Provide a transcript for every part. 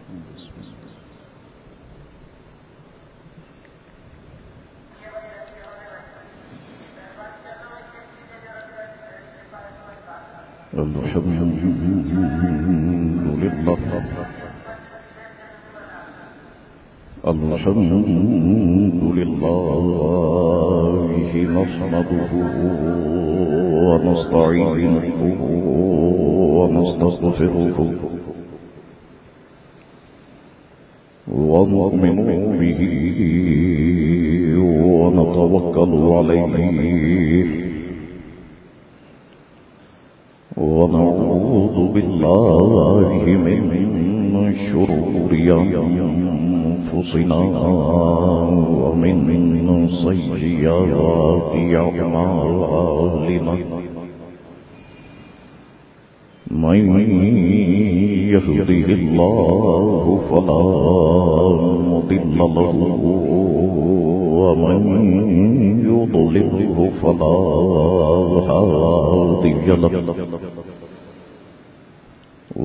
الحمد لله نحمده ونستعينه ونستغفره ونؤمن به ونتوكل عليه ونعوذ بالله من شرور أنفسنا ومن سيئات أعمالنا من يهده الله فلا مضل له ومن يضلله فلا هادي له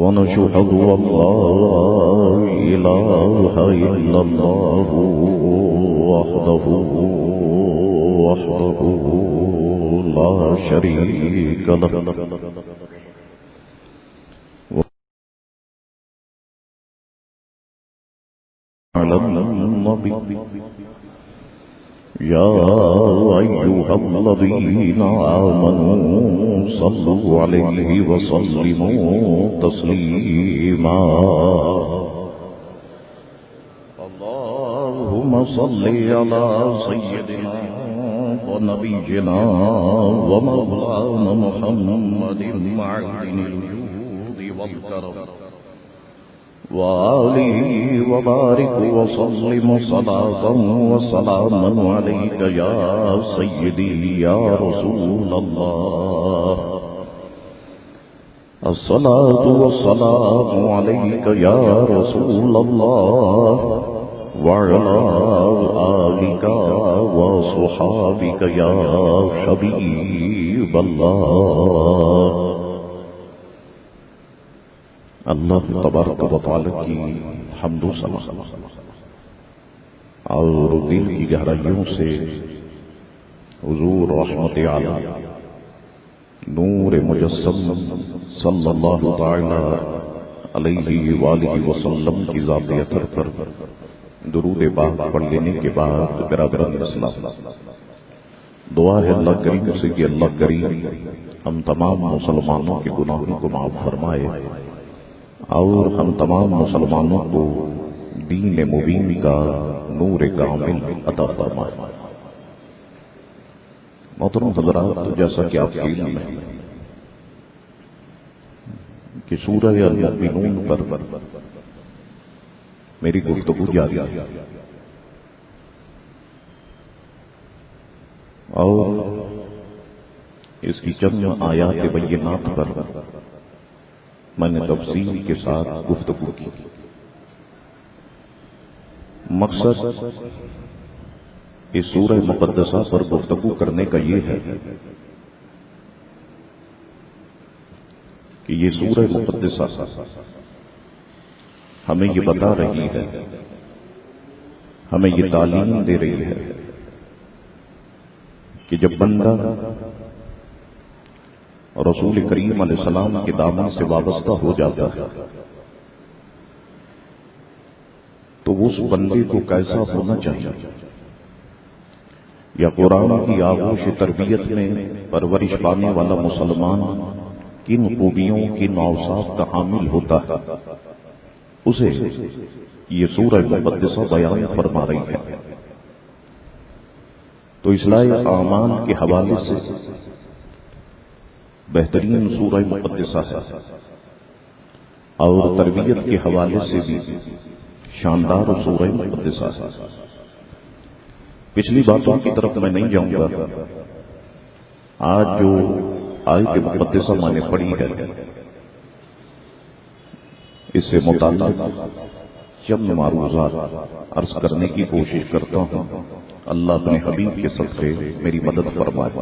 ونشهد أن لا إله إلا الله وحده لا شريك له على النبي يا أيها الذين آمنوا صلوا عليه وسلموا تسليما اللهم صل على سيدنا ونبينا ومولانا محمد معدن الجود والكرم وآله وبارك وسلم صلاة وسلاما عليك يا سيدي يا رسول الله الصلاة والسلام عليك يا رسول الله وعلى آلك وصحابك يا حبيب الله اللہ تبارک و تعالی کی حمد و ثنا اور دل کی گہرائیوں سے حضور رحمت عالم نور مجسم صلی اللہ تعالی علیہ وآلہ وسلم کی ذات اطہر پر درود پاک پڑھ لینے کے بعد برادران اسلام دعا ہے اللہ کریم سے کہ اللہ کریم ہم تمام مسلمانوں کے گناہوں کو معاف فرمائے اور ہم تمام مسلمانوں کو دین مبین کا نور کامل عطا فرمائے۔ محترم حضرات، جیسا کہ آپ کی علم ہے کہ سورہ المؤمنون پر میری گفتگو جاری ہے اور اس کی چند آیات بینات پر میں نے تفصیل کے ساتھ گفتگو کی۔ مقصد اس سورہ مقدسہ پر گفتگو کرنے کا یہ ہے کہ یہ سورہ مقدسہ ہمیں یہ بتا رہی ہے، ہمیں یہ تعلیم دے رہی ہے کہ جب بندہ رسول کریم علیہ السلام کے دامن سے وابستہ ہو جاتا ہے تو اس بندے کو کیسا ہونا چاہیے، یا قرآن کی آغوش تربیت میں پرورش پانے والا مسلمان کن خوبیوں کن اوصاف کا حامل ہوتا ہے، اسے یہ سورہ مقدسہ بیان فرما رہی ہے۔ تو اصلاح اعمال کے حوالے سے بہترین سورہ مقدسہ ہے اور تربیت کے حوالے سے بھی شاندار سورہ مقدسہ ہے۔ پچھلی باتوں کی طرف میں نہیں جاؤں گا، آج جو آیت مقدسہ میں نے پڑھی ہے اس سے متعلق چند معروضات عرض کرنے کی کوشش کرتا ہوں۔ اللہ اپنے حبیب کے صدقے میری مدد فرمائے۔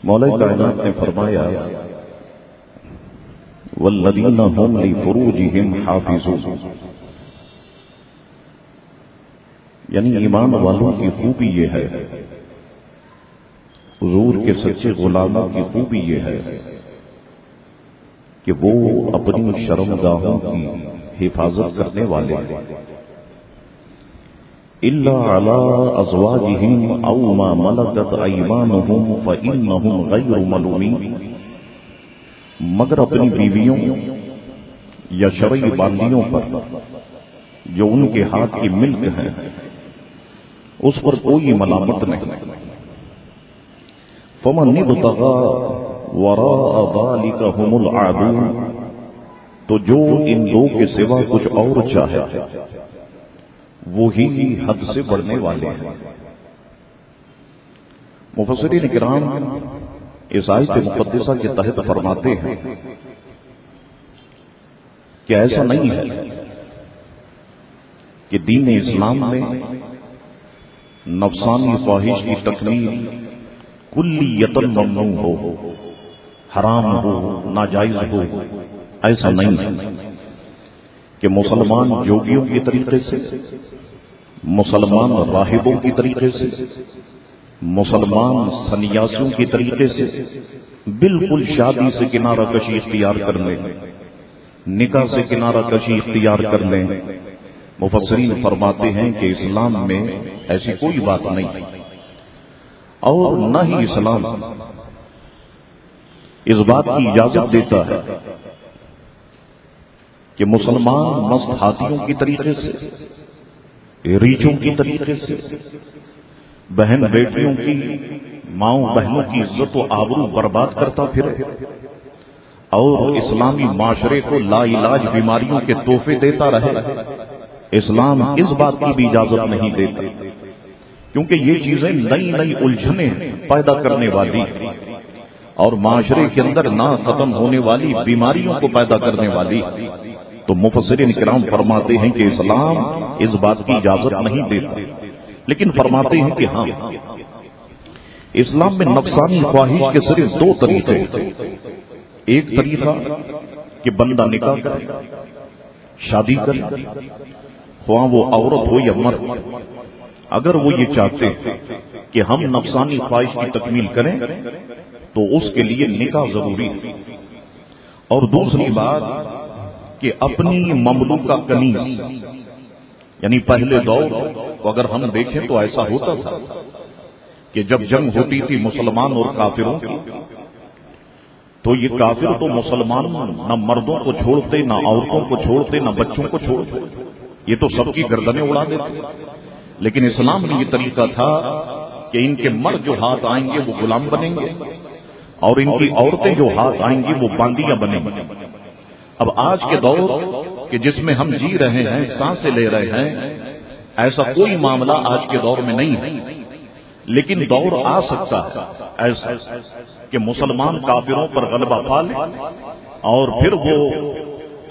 مولا کائنات نے فرمایا والذین هم لفروجهم حافظون، یعنی ایمان والوں کی خوبی یہ ہے، حضور کے سچے غلاموں کی خوبی یہ ہے کہ وہ اپنی شرمگاہوں کی حفاظت کرنے والے ہیں، الا علی ازواجہم او ما ملکت ایمانہم فانہم غیر ملومین، مگر اپنی بیویوں یا شرعی باندیوں پر جو ان کے ہاتھ کی ملک ہے اس پر کوئی ملامت نہیں۔ فمن ابتغى وراء ذلك هم العادون، تو جو ان دو کے سوا کچھ اور چاہے وہی حد سے بڑھنے والے ہیں۔ مفسرین کرام اس آیت مقدسہ کے تحت فرماتے ہیں کہ ایسا نہیں ہے کہ دین اسلام میں نفسانی خواہش کی تکمیل کلیتاً ممنوع ہو، حرام ہو، ناجائز ہو، ایسا نہیں ہے کہ مسلمان جوگیوں کے طریقے سے، مسلمان راہبوں کی طریقے سے، مسلمان سنیاسیوں کی طریقے سے بالکل شادی سے کنارہ کشی اختیار کر لیں، نکاح سے کنارہ کشی اختیار کر لیں۔ مفسرین فرماتے ہیں کہ اسلام میں ایسی کوئی بات نہیں، اور نہ ہی اسلام اس بات کی اجازت دیتا ہے کہ مسلمان مست ہاتھیوں کی طریقے سے، ریچھوں کی طریقے سے بہن بیٹیوں کی، ماؤں بہنوں کی عزت و آبرو برباد کرتا پھرے، اور اسلامی معاشرے کو لا علاج بیماریوں کے تحفے دیتا رہے۔ اسلام اس بات کی بھی اجازت نہیں دیتا، کیونکہ یہ چیزیں نئی نئی الجھنیں پیدا کرنے والی اور معاشرے کے اندر نہ ختم ہونے والی بیماریوں کو پیدا کرنے والی۔ تو مفسرین کرام فرماتے ہیں کہ اسلام اس بات کی اجازت نہیں دیتا، لیکن فرماتے ہیں کہ ہاں، اسلام میں نفسانی خواہش کے صرف دو طریقے، ایک طریقہ کہ بندہ نکاح کرے، شادی کرے، خواہ وہ عورت ہو یا مرد، اگر وہ یہ چاہتے کہ ہم نفسانی خواہش کی تکمیل کریں تو اس کے لیے نکاح ضروری ہے۔ اور دوسری بات کہ اپنی مملوکہ کنیز، یعنی پہلے دور کو اگر ہم دیکھیں تو ایسا ہوتا تھا کہ جب جنگ ہوتی تھی مسلمان اور کافروں کی، تو یہ کافر تو مسلمان نہ مردوں کو چھوڑتے، نہ عورتوں کو چھوڑتے، نہ بچوں کو چھوڑتے، یہ تو سب کی گردنیں اڑا دیتے۔ لیکن اسلام میں یہ طریقہ تھا کہ ان کے مرد جو ہاتھ آئیں گے وہ غلام بنیں گے، اور ان کی عورتیں جو ہاتھ آئیں گی وہ باندیاں بنیں گی۔ اب آج کے دور کہ جس میں ہم جی رہے ہیں، سانسیں لے رہے ہیں، ایسا کوئی معاملہ آج کے دور میں نہیں ہے، لیکن دور آ سکتا ہے ایسا کہ مسلمان کافروں پر غلبہ پا لے، اور پھر وہ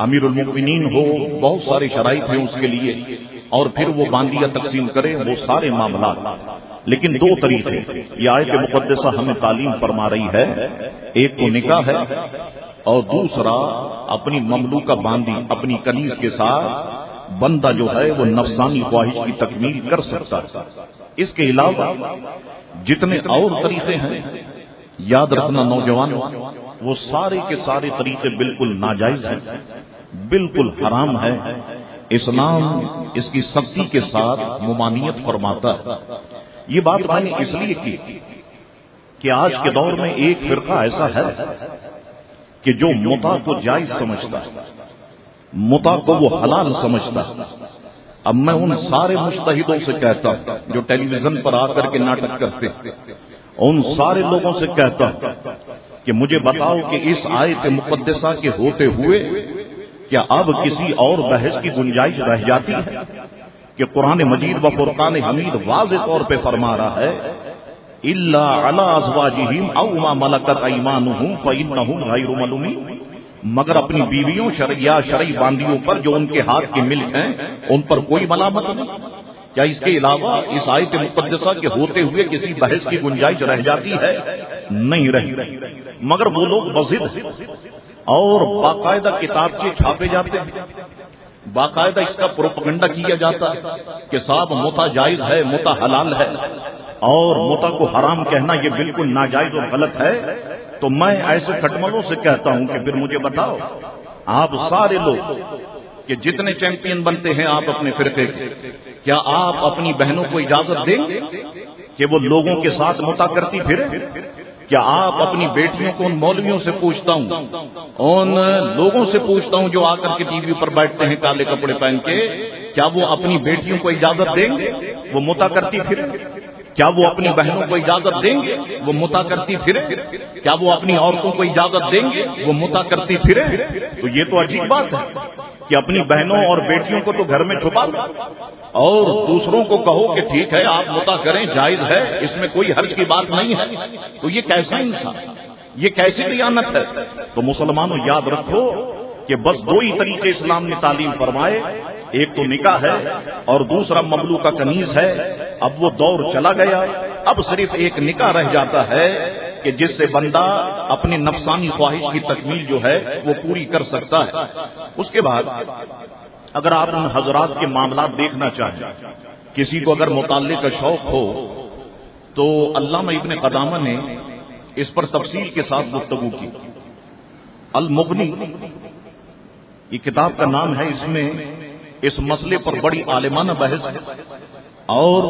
امیر المؤمنین ہو، بہت ساری شرائط ہیں اس کے لیے، اور پھر وہ باندیاں تقسیم کرے، وہ سارے معاملات۔ لیکن دو طریقے یہ آیت مقدسہ ہمیں تعلیم فرما رہی ہے، ایک تو نکاح ہے، اور دوسرا اپنی مملوکہ باندی، اپنی کنیز کے ساتھ بندہ جو ہے وہ نفسانی خواہش کی تکمیل کر سکتا ہے۔ اس کے علاوہ جتنے اور طریقے ہیں، یاد رکھنا نوجوانوں، وہ سارے کے سارے طریقے بالکل ناجائز ہیں، بالکل حرام ہے۔ اسلام اس کی سختی کے ساتھ ممانعت فرماتا ہے۔ یہ بات میں نے اس لیے کی کہ آج کے دور میں ایک فرقہ ایسا ہے کہ جو متع کو جائز سمجھتا ہے، متع کو وہ حلال سمجھتا ہے۔ اب میں ان سارے مجتہدوں سے کہتا ہوں جو ٹیلی ویژن پر آ کر کے ناٹک کرتے، ان سارے لوگوں سے کہتا ہوں کہ مجھے بتاؤ کہ اس آیت مقدسہ کے ہوتے ہوئے کیا اب کسی اور بحث کی گنجائش رہ جاتی ہے کہ قرآن مجید و فرقان حمید واضح طور پہ فرما رہا ہے الا علی ازواجہم او ما ملکت ایمانہم فانہم غیر ملومین، مگر اپنی بیویوں شرعی باندیوں پر جو ان کے ہاتھ کی ملک ہیں ان پر کوئی ملامت نہیں۔ کیا اس کے علاوہ اس آیت مقدسہ کے ہوتے ہوئے کسی بحث کی گنجائش رہ جاتی ہے؟ نہیں رہی، مگر وہ لوگ بضد ہیں۔ اور باقاعدہ کتابچے چھاپے جاتے ہیں، باقاعدہ اس کا پروپیگنڈا کیا جاتا ہے کہ صاحب متع جائز ہے، متع حلال ہے، اور متع کو حرام کہنا یہ بالکل ناجائز اور غلط ہے. تو میں ایسے کھٹملوں سے کہتا ہوں کہ پھر مجھے بتاؤ، آپ سارے لوگ کہ جتنے چیمپئن بنتے ہیں آپ اپنے فرقے کے، کیا آپ اپنی بہنوں کو اجازت دیں گے کہ وہ لوگوں کے ساتھ متع کرتی پھرے؟ کیا آپ اپنی بیٹیوں کو ان مولویوں سے پوچھتا ہوں، ان لوگوں سے پوچھتا ہوں جو آ کر کے ٹی وی پر بیٹھتے ہیں کالے کپڑے پہن کے، کیا وہ اپنی بیٹیوں کو اجازت دیں گے وہ متع کرتی پھرے؟ کیا وہ اپنی بہنوں کو اجازت دیں گے وہ متع کرتی پھرے؟ کیا وہ اپنی عورتوں کو اجازت دیں گے وہ متع کرتی پھرے؟ تو یہ تو عجیب بات ہے کہ اپنی بہنوں اور بیٹیوں کو تو گھر میں چھپا لو اور دوسروں کو کہو کہ ٹھیک ہے آپ متع کریں، جائز ہے، اس میں کوئی حرج کی بات نہیں ہے. تو یہ کیسا انسان، یہ کیسی دیانت ہے؟ تو مسلمانوں یاد رکھو کہ بس دو ہی طریقے اسلام نے تعلیم فرمائے، ایک تو نکاح ہے اور دوسرا مملوکہ کنیز ہے. اب وہ دور چلا گیا، اب صرف ایک نکاح رہ جاتا ہے کہ جس سے بندہ اپنی نفسانی خواہش کی تکمیل جو ہے وہ پوری کر سکتا ہے. اس کے بعد اگر آپ ان حضرات کے معاملات دیکھنا چاہیں، کسی کو اگر مطالعے کا شوق ہو تو علامہ ابن قدامہ نے اس پر تفصیل کے ساتھ گفتگو کی. المغنی یہ کتاب کا نام ہے، اس میں اس مسئلے پر بڑی عالمانہ بحث ہے، اور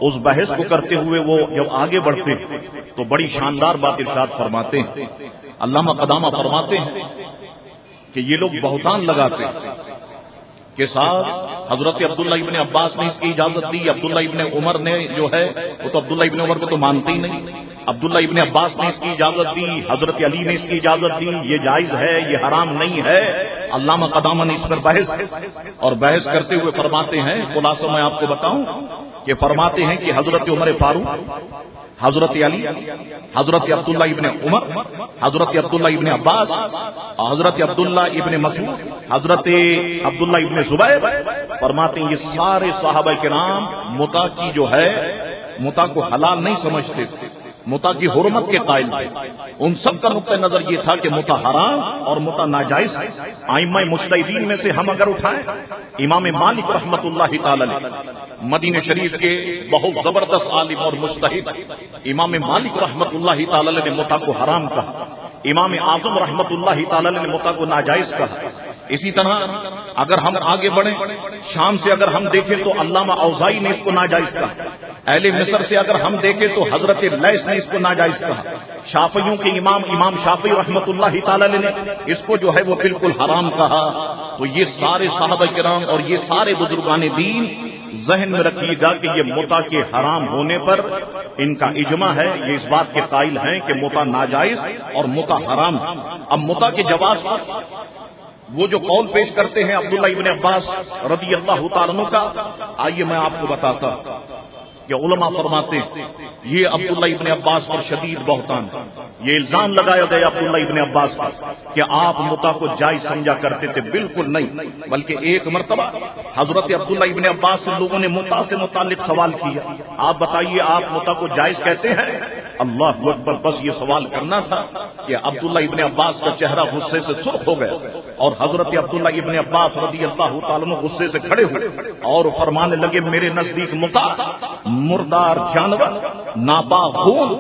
اس بحث کو کرتے ہوئے وہ جب آگے بڑھتے ہیں تو بڑی شاندار بات ارشاد فرماتے ہیں. علامہ قدامہ فرماتے ہیں کہ یہ لوگ بہتان لگاتے ہیں کہ صاحب حضرت عبداللہ ابن عباس نے اس کی اجازت دی، عبداللہ ابن عمر نے جو ہے وہ تو عبداللہ ابن عمر کو تو مانتے ہی نہیں، عبداللہ ابن عباس نے اس کی اجازت دی، حضرت علی نے اس کی اجازت دی، یہ جائز ہے، یہ حرام نہیں ہے. علامہ قدامہ نے اس پر بحث اور بحث کرتے ہوئے فرماتے ہیں، خلاصہ میں آپ کو بتاؤں کہ فرماتے ہیں کہ حضرت عمر فاروق، حضرت علی، حضرت عبداللہ ابن عمر، حضرت عبداللہ ابن عباس، حضرت عبداللہ ابن مسعود، حضرت عبداللہ ابن زبیر، فرماتے ہیں یہ سارے صحابہ کرام متع کی جو ہے متع کو حلال نہیں سمجھتے، متع کی حرمت کے قائل تھے. ان سب کا نقطہ نظر یہ تھا کہ متع حرام اور متع ناجائز ہے. ائمہ مجتہدین میں سے ہم اگر اٹھائیں، امام مالک رحمت اللہ تعالی مدینہ شریف کے بہت زبردست عالم اور مجتہد، امام مالک رحمت اللہ تعالی نے متع کو حرام کہا، امام اعظم رحمت اللہ تعالی نے متع کو ناجائز کہا. اسی طرح اگر ہم آگے بڑھیں، شام سے اگر ہم دیکھیں تو علامہ اوزائی نے اس کو ناجائز کہا، اہل مصر سے اگر ہم دیکھیں تو حضرت لیث نے اس کو ناجائز کہا، شافعیوں کے امام شافعی رحمت اللہ تعالی نے اس کو جو ہے وہ بالکل حرام کہا. تو یہ سارے صحابہ کرام اور یہ سارے بزرگان دین ذہن میں رکھیے گا کہ یہ متع کے حرام ہونے پر ان کا اجماع ہے، یہ اس بات کے قائل ہیں کہ متع ناجائز اور متع حرام. اب متع کے جواز پر وہ جو قول پیش کرتے ہیں عبداللہ ابن عباس رضی اللہ تعالیٰ عنہ کا، آئیے میں آپ کو بتاتا کہ علماء فرماتے ہیں یہ عبداللہ ابن عباس پر شدید بہتان، یہ الزام لگایا گیا عبداللہ ابن عباس پر کہ آپ متع کو جائز سمجھا کرتے تھے. بالکل نہیں، بلکہ ایک مرتبہ حضرت عبداللہ ابن عباس سے لوگوں نے متع سے متعلق سوال کیا، آپ بتائیے آپ متع کو جائز کہتے ہیں؟ اللہ اکبر، بس یہ سوال کرنا تھا کہ عبداللہ ابن عباس کا چہرہ غصے سے سرخ ہو گیا، اور حضرت عبداللہ ابن عباس رضی اللہ تعالیٰ عنہ غصے سے کھڑے ہوئے اور فرمانے لگے میرے نزدیک متع مردار جانور، ناپاک خون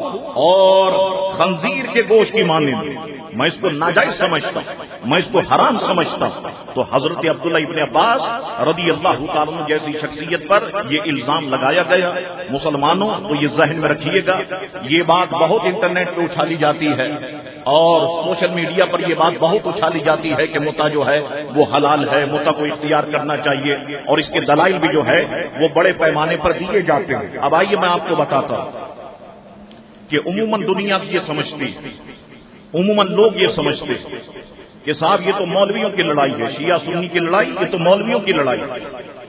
اور خنزیر کے گوشت کی مانند، میں اس کو ناجائز سمجھتا ہوں، میں اس کو حرام سمجھتا ہوں. تو حضرت عبداللہ ابن عباس رضی اللہ تعالیٰ عنہ جیسی شخصیت پر یہ الزام لگایا گیا. مسلمانوں تو یہ ذہن میں رکھیے گا، یہ بات بہت انٹرنیٹ پہ اچھالی جاتی ہے اور سوشل میڈیا پر یہ بات بہت اچھالی جاتی ہے کہ متع جو ہے وہ حلال ہے، متع کو اختیار کرنا چاہیے، اور اس کے دلائل بھی جو ہے وہ بڑے پیمانے پر دیے جاتے ہیں. اب آئیے میں آپ کو بتاتا ہوں کہ عموماً دنیا یہ سمجھتی، عموماً لوگ یہ سمجھتے کہ صاحب یہ تو مولویوں کی لڑائی ہے، شیعہ سنی کی لڑائی، یہ تو مولویوں کی لڑائی.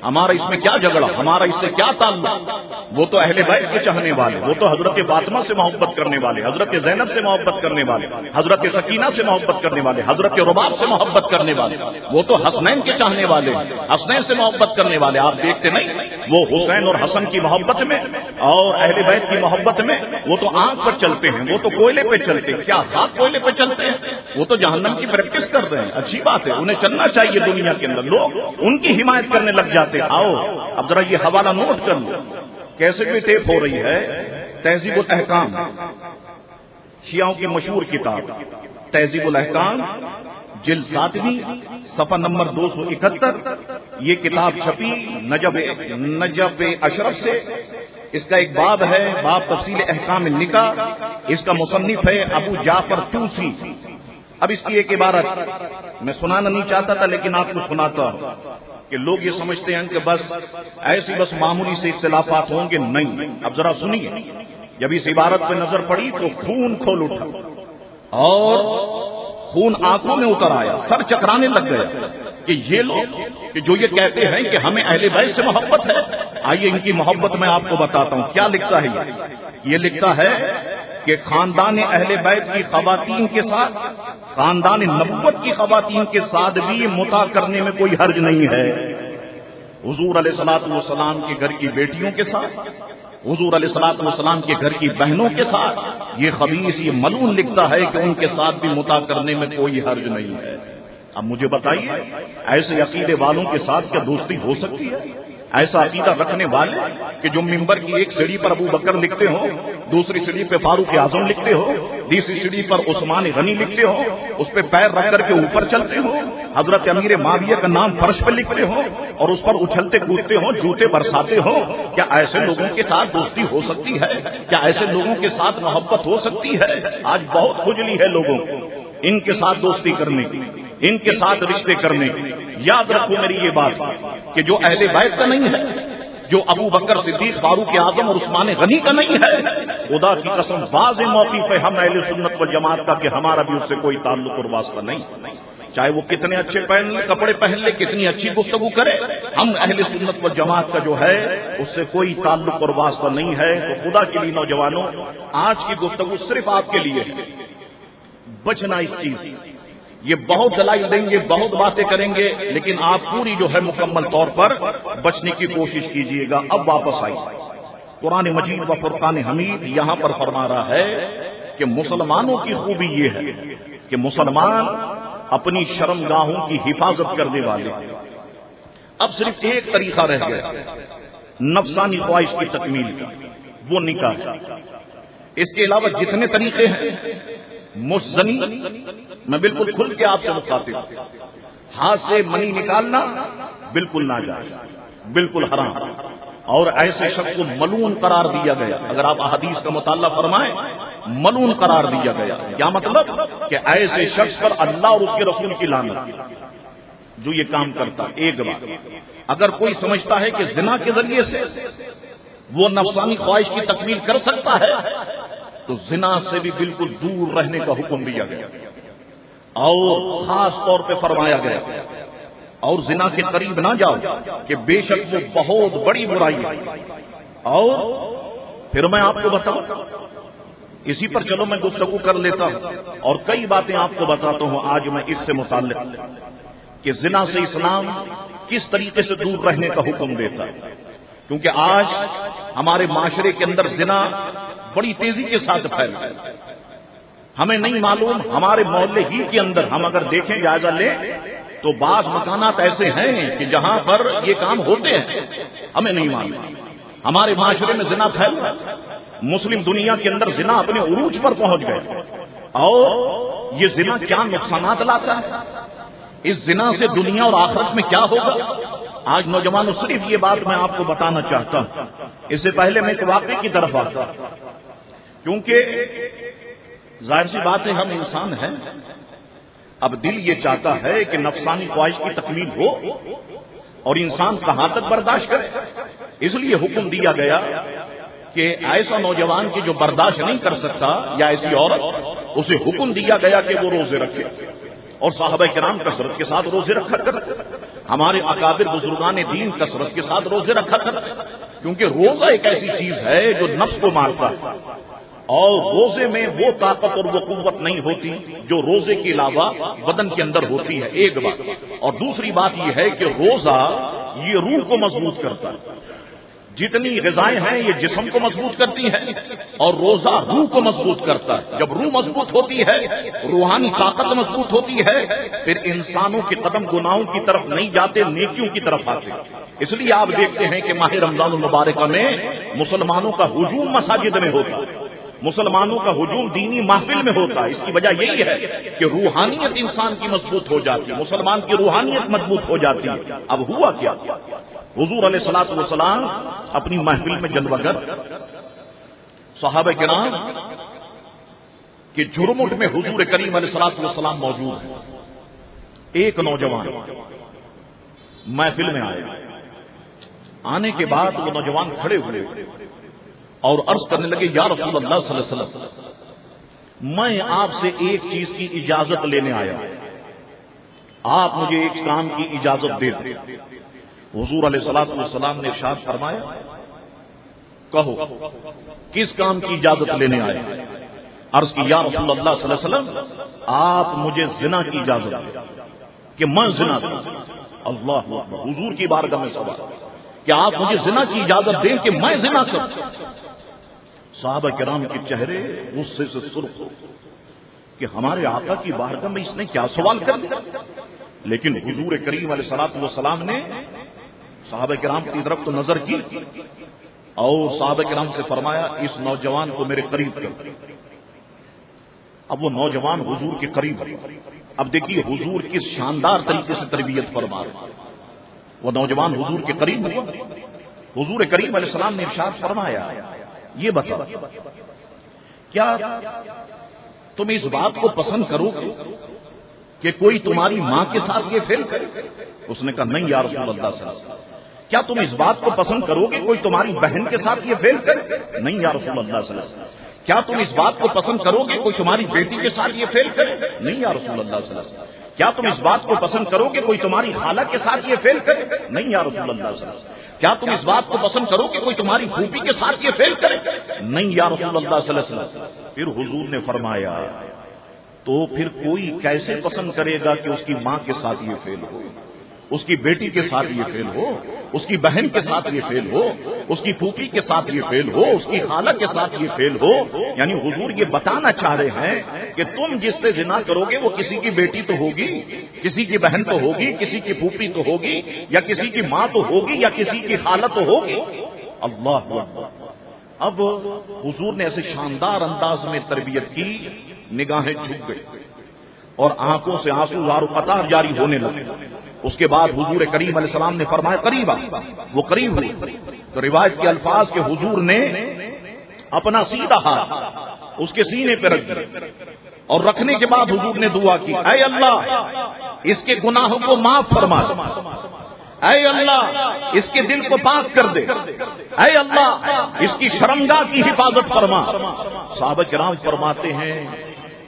ہمارا اس میں کیا جھگڑا، ہمارا اس سے کیا تعلق؟ وہ تو اہل بیت کے چاہنے والے، وہ تو حضرت فاطمہ سے محبت کرنے والے، حضرت زینب سے محبت کرنے والے، حضرت سکینہ سے محبت کرنے والے، حضرت رباب سے محبت کرنے والے، وہ تو حسنین کے چاہنے والے، حسنین سے محبت کرنے والے۔ آپ دیکھتے نہیں وہ حسین اور حسن کی محبت میں اور اہل بیت کی محبت میں وہ تو آنکھ پر چلتے ہیں، وہ تو کوئلے پہ چلتے ہیں۔ کیا خاک کوئلے پہ چلتے ہیں؟ وہ تو جہنم کی پریکٹس کر رہے ہیں۔ اچھی بات ہے، انہیں چلنا چاہیے دنیا کے اندر، لوگ ان کی حمایت کرنے لگ جاتے۔ آؤ اب ذرا یہ حوالہ نوٹ کر لو، کیسے بھی ٹیپ ہو رہی ہے، تہذیب الاحکام، شیعوں کی مشہور کتاب تہذیب الاحکام، جلد 7، صفحہ نمبر 271۔ یہ کتاب چھپی نجف اشرف سے۔ اس کا ایک باب ہے، باب تفصیل احکام النکاح، اس کا مصنف ہے ابو جعفر توسی۔ اب اس کی ایک عبارت میں سنانا نہیں چاہتا تھا لیکن آپ کو سناتا ہوں کہ لوگ یہ سمجھتے ہیں کہ بس ایسی بس معمولی سے اختلافات ہوں گے، نہیں۔ اب ذرا سنیے، جب اس عبارت پہ نظر پڑی تو خون کھول اٹھا اور خون آنکھوں میں اتر آیا، سر چکرانے لگ گیا کہ یہ لوگ کہ جو یہ کہتے ہیں کہ ہمیں اہل بیت سے محبت ہے، آئیے ان کی محبت میں آپ کو بتاتا ہوں کیا لکھتا ہے۔ یہ لکھتا ہے کہ خاندان اہل بیت کی خواتین کے ساتھ، خاندان نبوت کی خواتین کے ساتھ بھی متع کرنے میں کوئی حرج نہیں ہے۔ حضور علیہ الصلوۃ والسلام کے گھر کی بیٹیوں کے ساتھ، حضور علیہ الصلوۃ والسلام کے گھر کی بہنوں کے ساتھ یہ خبیث، یہ ملعون لکھتا ہے کہ ان کے ساتھ بھی متع کرنے میں کوئی حرج نہیں ہے۔ اب مجھے بتائیے ایسے عقیدے والوں کے ساتھ کیا دوستی ہو سکتی ہے؟ ایسا عقیدہ رکھنے والے کہ جو ممبر کی ایک سیڑھی پر ابو بکر لکھتے ہو، دوسری سیڑھی پہ فاروق اعظم لکھتے ہو، تیسری سیڑھی پر عثمان غنی لکھتے ہو، اس پہ پیر رکھ کر کے اوپر چلتے ہو، حضرت امیر معاویہ کا نام فرش پہ لکھتے ہو اور اس پر اچھلتے کودتے ہو، جوتے برساتے ہو، کیا ایسے لوگوں کے ساتھ دوستی ہو سکتی ہے؟ کیا ایسے لوگوں کے ساتھ محبت ہو سکتی ہے؟ آج بہت کھجلی ہے لوگوں ان کے ساتھ دوستی کرنے کی، ان کے ساتھ رشتے کرنے کی۔ یاد رکھو میری یہ بات کہ جو اہل بیت کا نہیں ہے، جو ابو بکر صدیق، فاروق اعظم اور عثمان غنی کا نہیں ہے، خدا کی قسم واضح موقع پہ ہم اہل سنت والجماعت کا کہ ہمارا بھی اس سے کوئی تعلق اور واسطہ نہیں، چاہے وہ کتنے اچھے کپڑے پہن لے، کتنی اچھی گفتگو کرے، ہم اہل سنت والجماعت کا جو ہے اس سے کوئی تعلق اور واسطہ نہیں ہے۔ تو خدا کے لیے نوجوانوں، آج کی گفتگو صرف آپ کے لیے ہے، بچنا اس چیز سے۔ یہ بہت دلائل دیں گے، بہت باتیں کریں گے، لیکن آپ پوری جو ہے مکمل طور پر بچنے کی کوشش کیجئے گا۔ اب واپس آئی قرآن مجید و فرقان حمید، یہاں پر فرما رہا ہے کہ مسلمانوں کی خوبی یہ ہے کہ مسلمان اپنی شرمگاہوں کی حفاظت کرنے والے۔ اب صرف ایک طریقہ رہ گیا نفسانی خواہش کی تکمیل کا، وہ نکاح ہے۔ اس کے علاوہ جتنے طریقے ہیں مزنی، میں بالکل کھل کے آپ سے مخاطب ہوں، ہاتھ سے منی نکالنا بالکل ناجائز، بالکل حرام، اور ایسے شخص کو ملعون قرار دیا گیا۔ اگر آپ احادیث کا مطالعہ فرمائیں، ملعون قرار دیا گیا۔ کیا مطلب؟ کہ ایسے شخص پر اللہ اور اس کے رسول کی لعنت جو یہ کام کرتا۔ ایک بات، اگر کوئی سمجھتا ہے کہ زنا کے ذریعے سے وہ نفسانی خواہش کی تکمیل کر سکتا ہے تو زنا سے بھی بالکل دور رہنے کا حکم دیا گیا، اور خاص طور پہ فرمایا گیا اور زنا کے قریب نہ جاؤ کہ بے شک وہ بہت بڑی برائی ہے۔ اور پھر میں آپ کو بتاؤں، اسی پر چلو میں گفتگو کر لیتا ہوں اور کئی باتیں آپ کو بتاتا ہوں آج میں اس سے متعلق کہ زنا سے اسلام کس طریقے سے دور رہنے کا حکم دیتا ہے۔ کیونکہ آج ہمارے معاشرے کے اندر زنا بڑی تیزی کے ساتھ پھیل رہا ہے، ہمیں نہیں معلوم ہمارے محلے ہی کے اندر ہم اگر دیکھیں، جائزہ لیں تو بعض مکانات ایسے ہیں کہ جہاں پر یہ کام ہوتے ہیں، ہمیں نہیں معلوم۔ ہمارے معاشرے میں زنا پھیل رہا ہے، مسلم دنیا کے اندر زنا اپنے عروج پر پہنچ گئے، اور یہ زنا کیا نقصانات لاتا ہے، اس زنا سے دنیا اور آخرت میں کیا ہوگا۔ آج نوجوانوں صرف یہ بات میں آپ کو بتانا چاہتا ہوں، اس سے پہلے میں ایک واقعے کی طرف آتا ہوں، کیونکہ ظاہر سی بات ہے ہم انسان ہیں، اب دل یہ چاہتا ہے کہ نفسانی خواہش کی تکمیل ہو اور انسان کہاں تک برداشت کرے۔ اس لیے حکم دیا گیا کہ ایسا نوجوان کی جو برداشت نہیں کر سکتا یا ایسی عورت، اسے حکم دیا گیا کہ وہ روزے رکھے۔ اور صحابہ کرام کثرت کے ساتھ روزے رکھا کرتے، ہمارے اکابر بزرگان دین کثرت کے ساتھ روزے رکھا کرتے، کیونکہ روزہ ایک ایسی چیز ہے جو نفس کو مارتا ہے، اور روزے میں وہ طاقت اور وہ قوت نہیں ہوتی جو روزے کے علاوہ بدن کے اندر ہوتی ہے، ایک بات۔ اور دوسری بات یہ ہے کہ روزہ یہ روح کو مضبوط کرتا ہے، جتنی غذائیں ہیں یہ جسم کو مضبوط کرتی ہیں، اور روزہ روح کو مضبوط کرتا ہے۔ جب روح مضبوط ہوتی ہے، روحانی طاقت مضبوط ہوتی ہے، پھر انسانوں کے قدم گناہوں کی طرف نہیں جاتے، نیکیوں کی طرف آتے۔ اس لیے آپ دیکھتے ہیں کہ ماہ رمضان المبارکہ میں مسلمانوں کا ہجوم مساجد میں ہوتا ہے، مسلمانوں کا ہجوم دینی محفل میں ہوتا ہے۔ اس کی وجہ یہی ہے کہ روحانیت انسان کی مضبوط ہو جاتی ہے، مسلمان کی روحانیت مضبوط ہو جاتی ہے۔ اب ہوا کیا؟ حضور علیہ الصلوۃ والسلام اپنی محفل میں جلوگر، صحابہ کرام کے جھرمٹ میں حضور کریم علیہ الصلوۃ والسلام موجود ہیں۔ ایک نوجوان محفل میں آئے، آنے کے بعد وہ نوجوان کھڑے ہوئے اور عرض کرنے لگے، یا رسول اللہ صلی اللہ علیہ وسلم، میں آپ سے ایک چیز کی اجازت لینے آیا، آپ مجھے ایک کام کی اجازت دے دیں۔ حضور علیہ الصلوۃ والسلام نے ارشاد فرمایا، کہو کس کام کی اجازت لینے آئے؟ عرض کی، یا رسول اللہ صلی اللہ علیہ وسلم، آپ مجھے زنا کی اجازت دیں کہ میں زنا کروں۔ اللہ اکبر، حضور کی بارگاہ میں سوال کہ آپ مجھے زنا کی اجازت دیں کہ میں زنا کروں۔ صحابہ کرام کے چہرے غصے سے سرخ ہو کہ ہمارے آقا کی بارگاہ میں اس نے کیا سوال کر دیا، لیکن حضور کریم علیہ الصلوۃ والسلام نے صحابہ کرام کی طرف تو نظر کی اور صحابہ کرام سے فرمایا، اس نوجوان کو میرے قریب کر۔ اب وہ نوجوان حضور کے قریب ہے۔ اب دیکھیے حضور کس شاندار طریقے سے تربیت فرما رہے۔ وہ نوجوان حضور کے قریب ہوا، حضور کریم علیہ السلام نے ارشاد فرمایا، یہ بتا کیا تم اس بات کو پسند کرو گے کہ کوئی تمہاری ماں کے ساتھ یہ فعل کرے؟ اس نے کہا، نہیں یا رسول اللہ صلی اللہ علیہ وسلم۔ کیا تم اس بات کو پسند کرو گے کوئی تمہاری بہن کے ساتھ یہ فعل کرے؟ نہیں یا رسول اللہ صلی اللہ علیہ وسلم۔ کیا تم اس بات کو پسند کرو گے کوئی تمہاری بیٹی کے ساتھ یہ فعل کرے؟ نہیں یا رسول اللہ صلی اللہ علیہ وسلم۔ کیا تم اس بات کو پسند کرو گے کوئی تمہاری خالہ کے ساتھ یہ فعل کرے؟ نہیں یا رسول اللہ صلی اللہ علیہ وسلم۔ کیا تم اس بات کو پسند کرو کہ کوئی تمہاری پھوپھی کے ساتھ یہ فعل کرے؟ نہیں یا رسول اللہ صلی اللہ علیہ وسلم۔ پھر حضور نے فرمایا، تو پھر کوئی کیسے پسند کرے گا کہ اس کی ماں کے ساتھ یہ فعل ہو، اس کی بیٹی کے ساتھ یہ فعل ہو، اس کی بہن کے ساتھ یہ فعل ہو، اس کی پھوپھی کے ساتھ یہ فعل ہو، اس کی خالہ کے ساتھ یہ فعل ہو؟ یعنی حضور یہ بتانا چاہ رہے ہیں کہ تم جس سے زنا کرو گے وہ کسی کی بیٹی تو ہوگی، کسی کی بہن تو ہوگی، کسی کی پھوپھی تو ہوگی، یا کسی کی ماں تو ہوگی، یا کسی کی خالہ تو ہوگی۔ اللہ اکبر۔ اب حضور نے ایسے شاندار انداز میں تربیت کی، نگاہیں جھک گئی اور آنکھوں سے آنسو زار و قطار جاری ہونے لگے۔ اس کے بعد حضور کریم علیہ السلام نے فرمایا، قریب آ۔ وہ قریب ہوئی تو روایت کے الفاظ کے حضور نے اپنا سیدھا ہاتھ اس کے سینے پہ رکھ دیا اور رکھنے کے بعد حضور نے دعا کی، اے اللہ اس کے گناہوں کو معاف فرما دے، اے اللہ اس کے دل کو پاک کر دے، اے اللہ اس کی شرمگاہ کی حفاظت فرما۔ صحابہ کرام فرماتے ہیں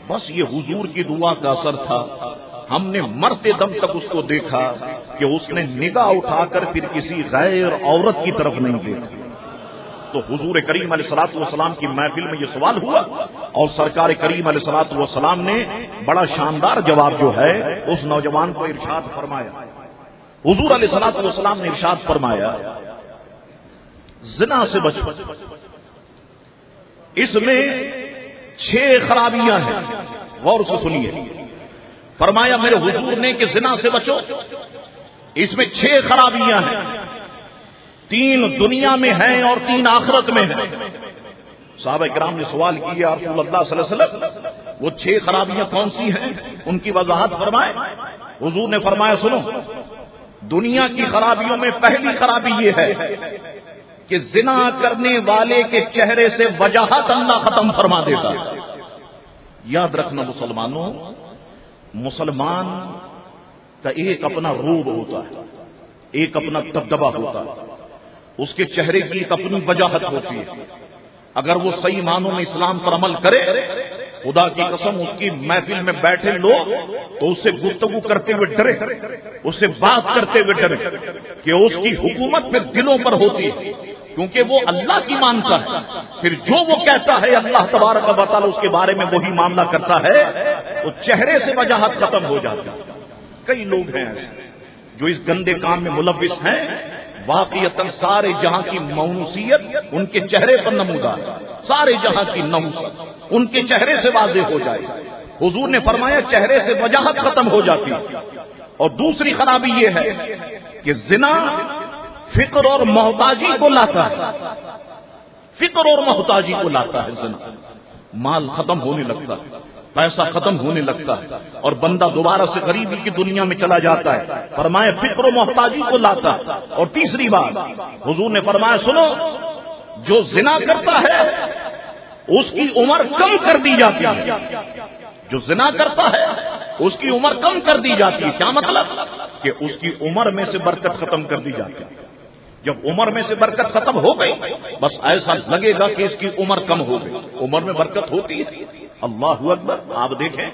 بس یہ حضور کی دعا کا اثر تھا، ہم نے مرتے دم تک اس کو دیکھا کہ اس نے نگاہ اٹھا کر پھر کسی غیر عورت کی طرف نہیں دیکھا۔ تو حضور کریم علیہ الصلوۃ والسلام کی محفل میں یہ سوال ہوا اور سرکار کریم علیہ الصلوۃ والسلام نے بڑا شاندار جواب جو ہے اس نوجوان کو ارشاد فرمایا۔ حضور علیہ الصلوۃ والسلام نے ارشاد فرمایا، زنا سے بچو، اس میں 6 خرابیاں ہیں، غور سے سنیے۔ فرمایا میرے حضور نے کہ زنا سے بچو، اس میں 6 خرابیاں ہیں، 3 دنیا میں ہیں اور 3 آخرت میں ہیں۔ صحابہ کرام نے سوال کیا، رسول اللہ صلی اللہ علیہ وسلم وہ 6 خرابیاں کون سی ہیں، ان کی وضاحت فرمائے۔ حضور نے فرمایا سنو، دنیا کی خرابیوں میں پہلی خرابی یہ ہے کہ زنا کرنے والے کے چہرے سے وجاہت اللہ ختم فرما دیتا ہے۔ یاد رکھنا مسلمانوں، مسلمان کا ایک اپنا روب ہوتا ہے، ایک اپنا دبدبہ ہوتا ہے، اس کے چہرے کی ایک اپنی وجاہت ہوتی ہے۔ اگر وہ صحیح معنوں میں اسلام پر عمل کرے خدا کی قسم اس کی محفل میں بیٹھے لوگ تو اس سے گفتگو کرتے ہوئے ڈرے، اس سے بات کرتے ہوئے ڈرے کہ اس کی حکومت پھر دلوں پر ہوتی ہے، کیونکہ وہ اللہ کی مانتا ہے، پھر جو وہ کہتا ہے اللہ تبارک و تعالی اس کے بارے میں وہی معاملہ کرتا ہے، تو چہرے سے وجاہت ختم ہو جاتی ہے۔ کئی لوگ ہیں ایسے جو اس گندے کام میں ملوث ہیں، واقعتاً سارے جہاں کی مونوسیت ان کے چہرے پر نمودار ہے، سارے جہاں کی نوست ان کے چہرے سے واضح ہو جائے۔ حضور نے فرمایا چہرے سے وجاہت ختم ہو جاتی ہے۔ اور دوسری خرابی یہ ہے کہ زنا فقر اور محتاجی کو لاتا ہے، فقر اور محتاجی کو لاتا ہے زنا، مال ختم ہونے لگتا ہے، پیسہ ختم ہونے لگتا ہے اور بندہ دوبارہ سے غریبی کی دنیا میں چلا جاتا ہے۔ فرمایا فقر و محتاجی کو لاتا ہے۔ اور تیسری بات حضور نے فرمایا سنو، جو زنا کرتا ہے اس کی عمر کم کر دی جاتی ہے، جو زنا کرتا ہے اس کی عمر کم کر دی جاتی ہے۔ کیا مطلب؟ کہ اس کی عمر میں سے برکت ختم کر دی جاتی ہے۔ جب عمر میں سے برکت ختم ہو گئی بس ایسا لگے گا کہ اس کی عمر کم ہو گئی۔ عمر میں برکت ہوتی ہے۔ اللہ اکبر۔ آپ دیکھیں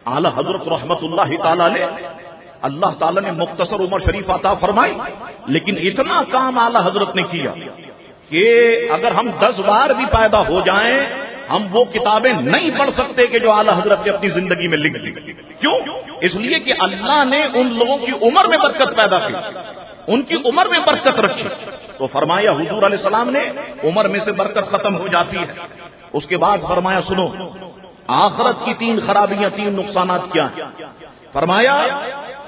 اعلی حضرت رحمت اللہ تعالی علیہ، اللہ تعالی نے مختصر عمر شریف عطا فرمائی، لیکن اتنا کام اعلی حضرت نے کیا کہ اگر ہم 10 بار بھی پیدا ہو جائیں ہم وہ کتابیں نہیں پڑھ سکتے کہ جو اعلی حضرت نے اپنی زندگی میں لکھ دی۔ کیوں؟ اس لیے کہ اللہ نے ان لوگوں کی عمر میں برکت پیدا کی، ان کی عمر میں برکت رکھی۔ تو فرمایا حضور علیہ السلام نے عمر میں سے برکت ختم ہو جاتی ہے۔ اس کے بعد فرمایا سنو، آخرت کی 3 خرابیاں، 3 نقصانات کیا ہیں؟ فرمایا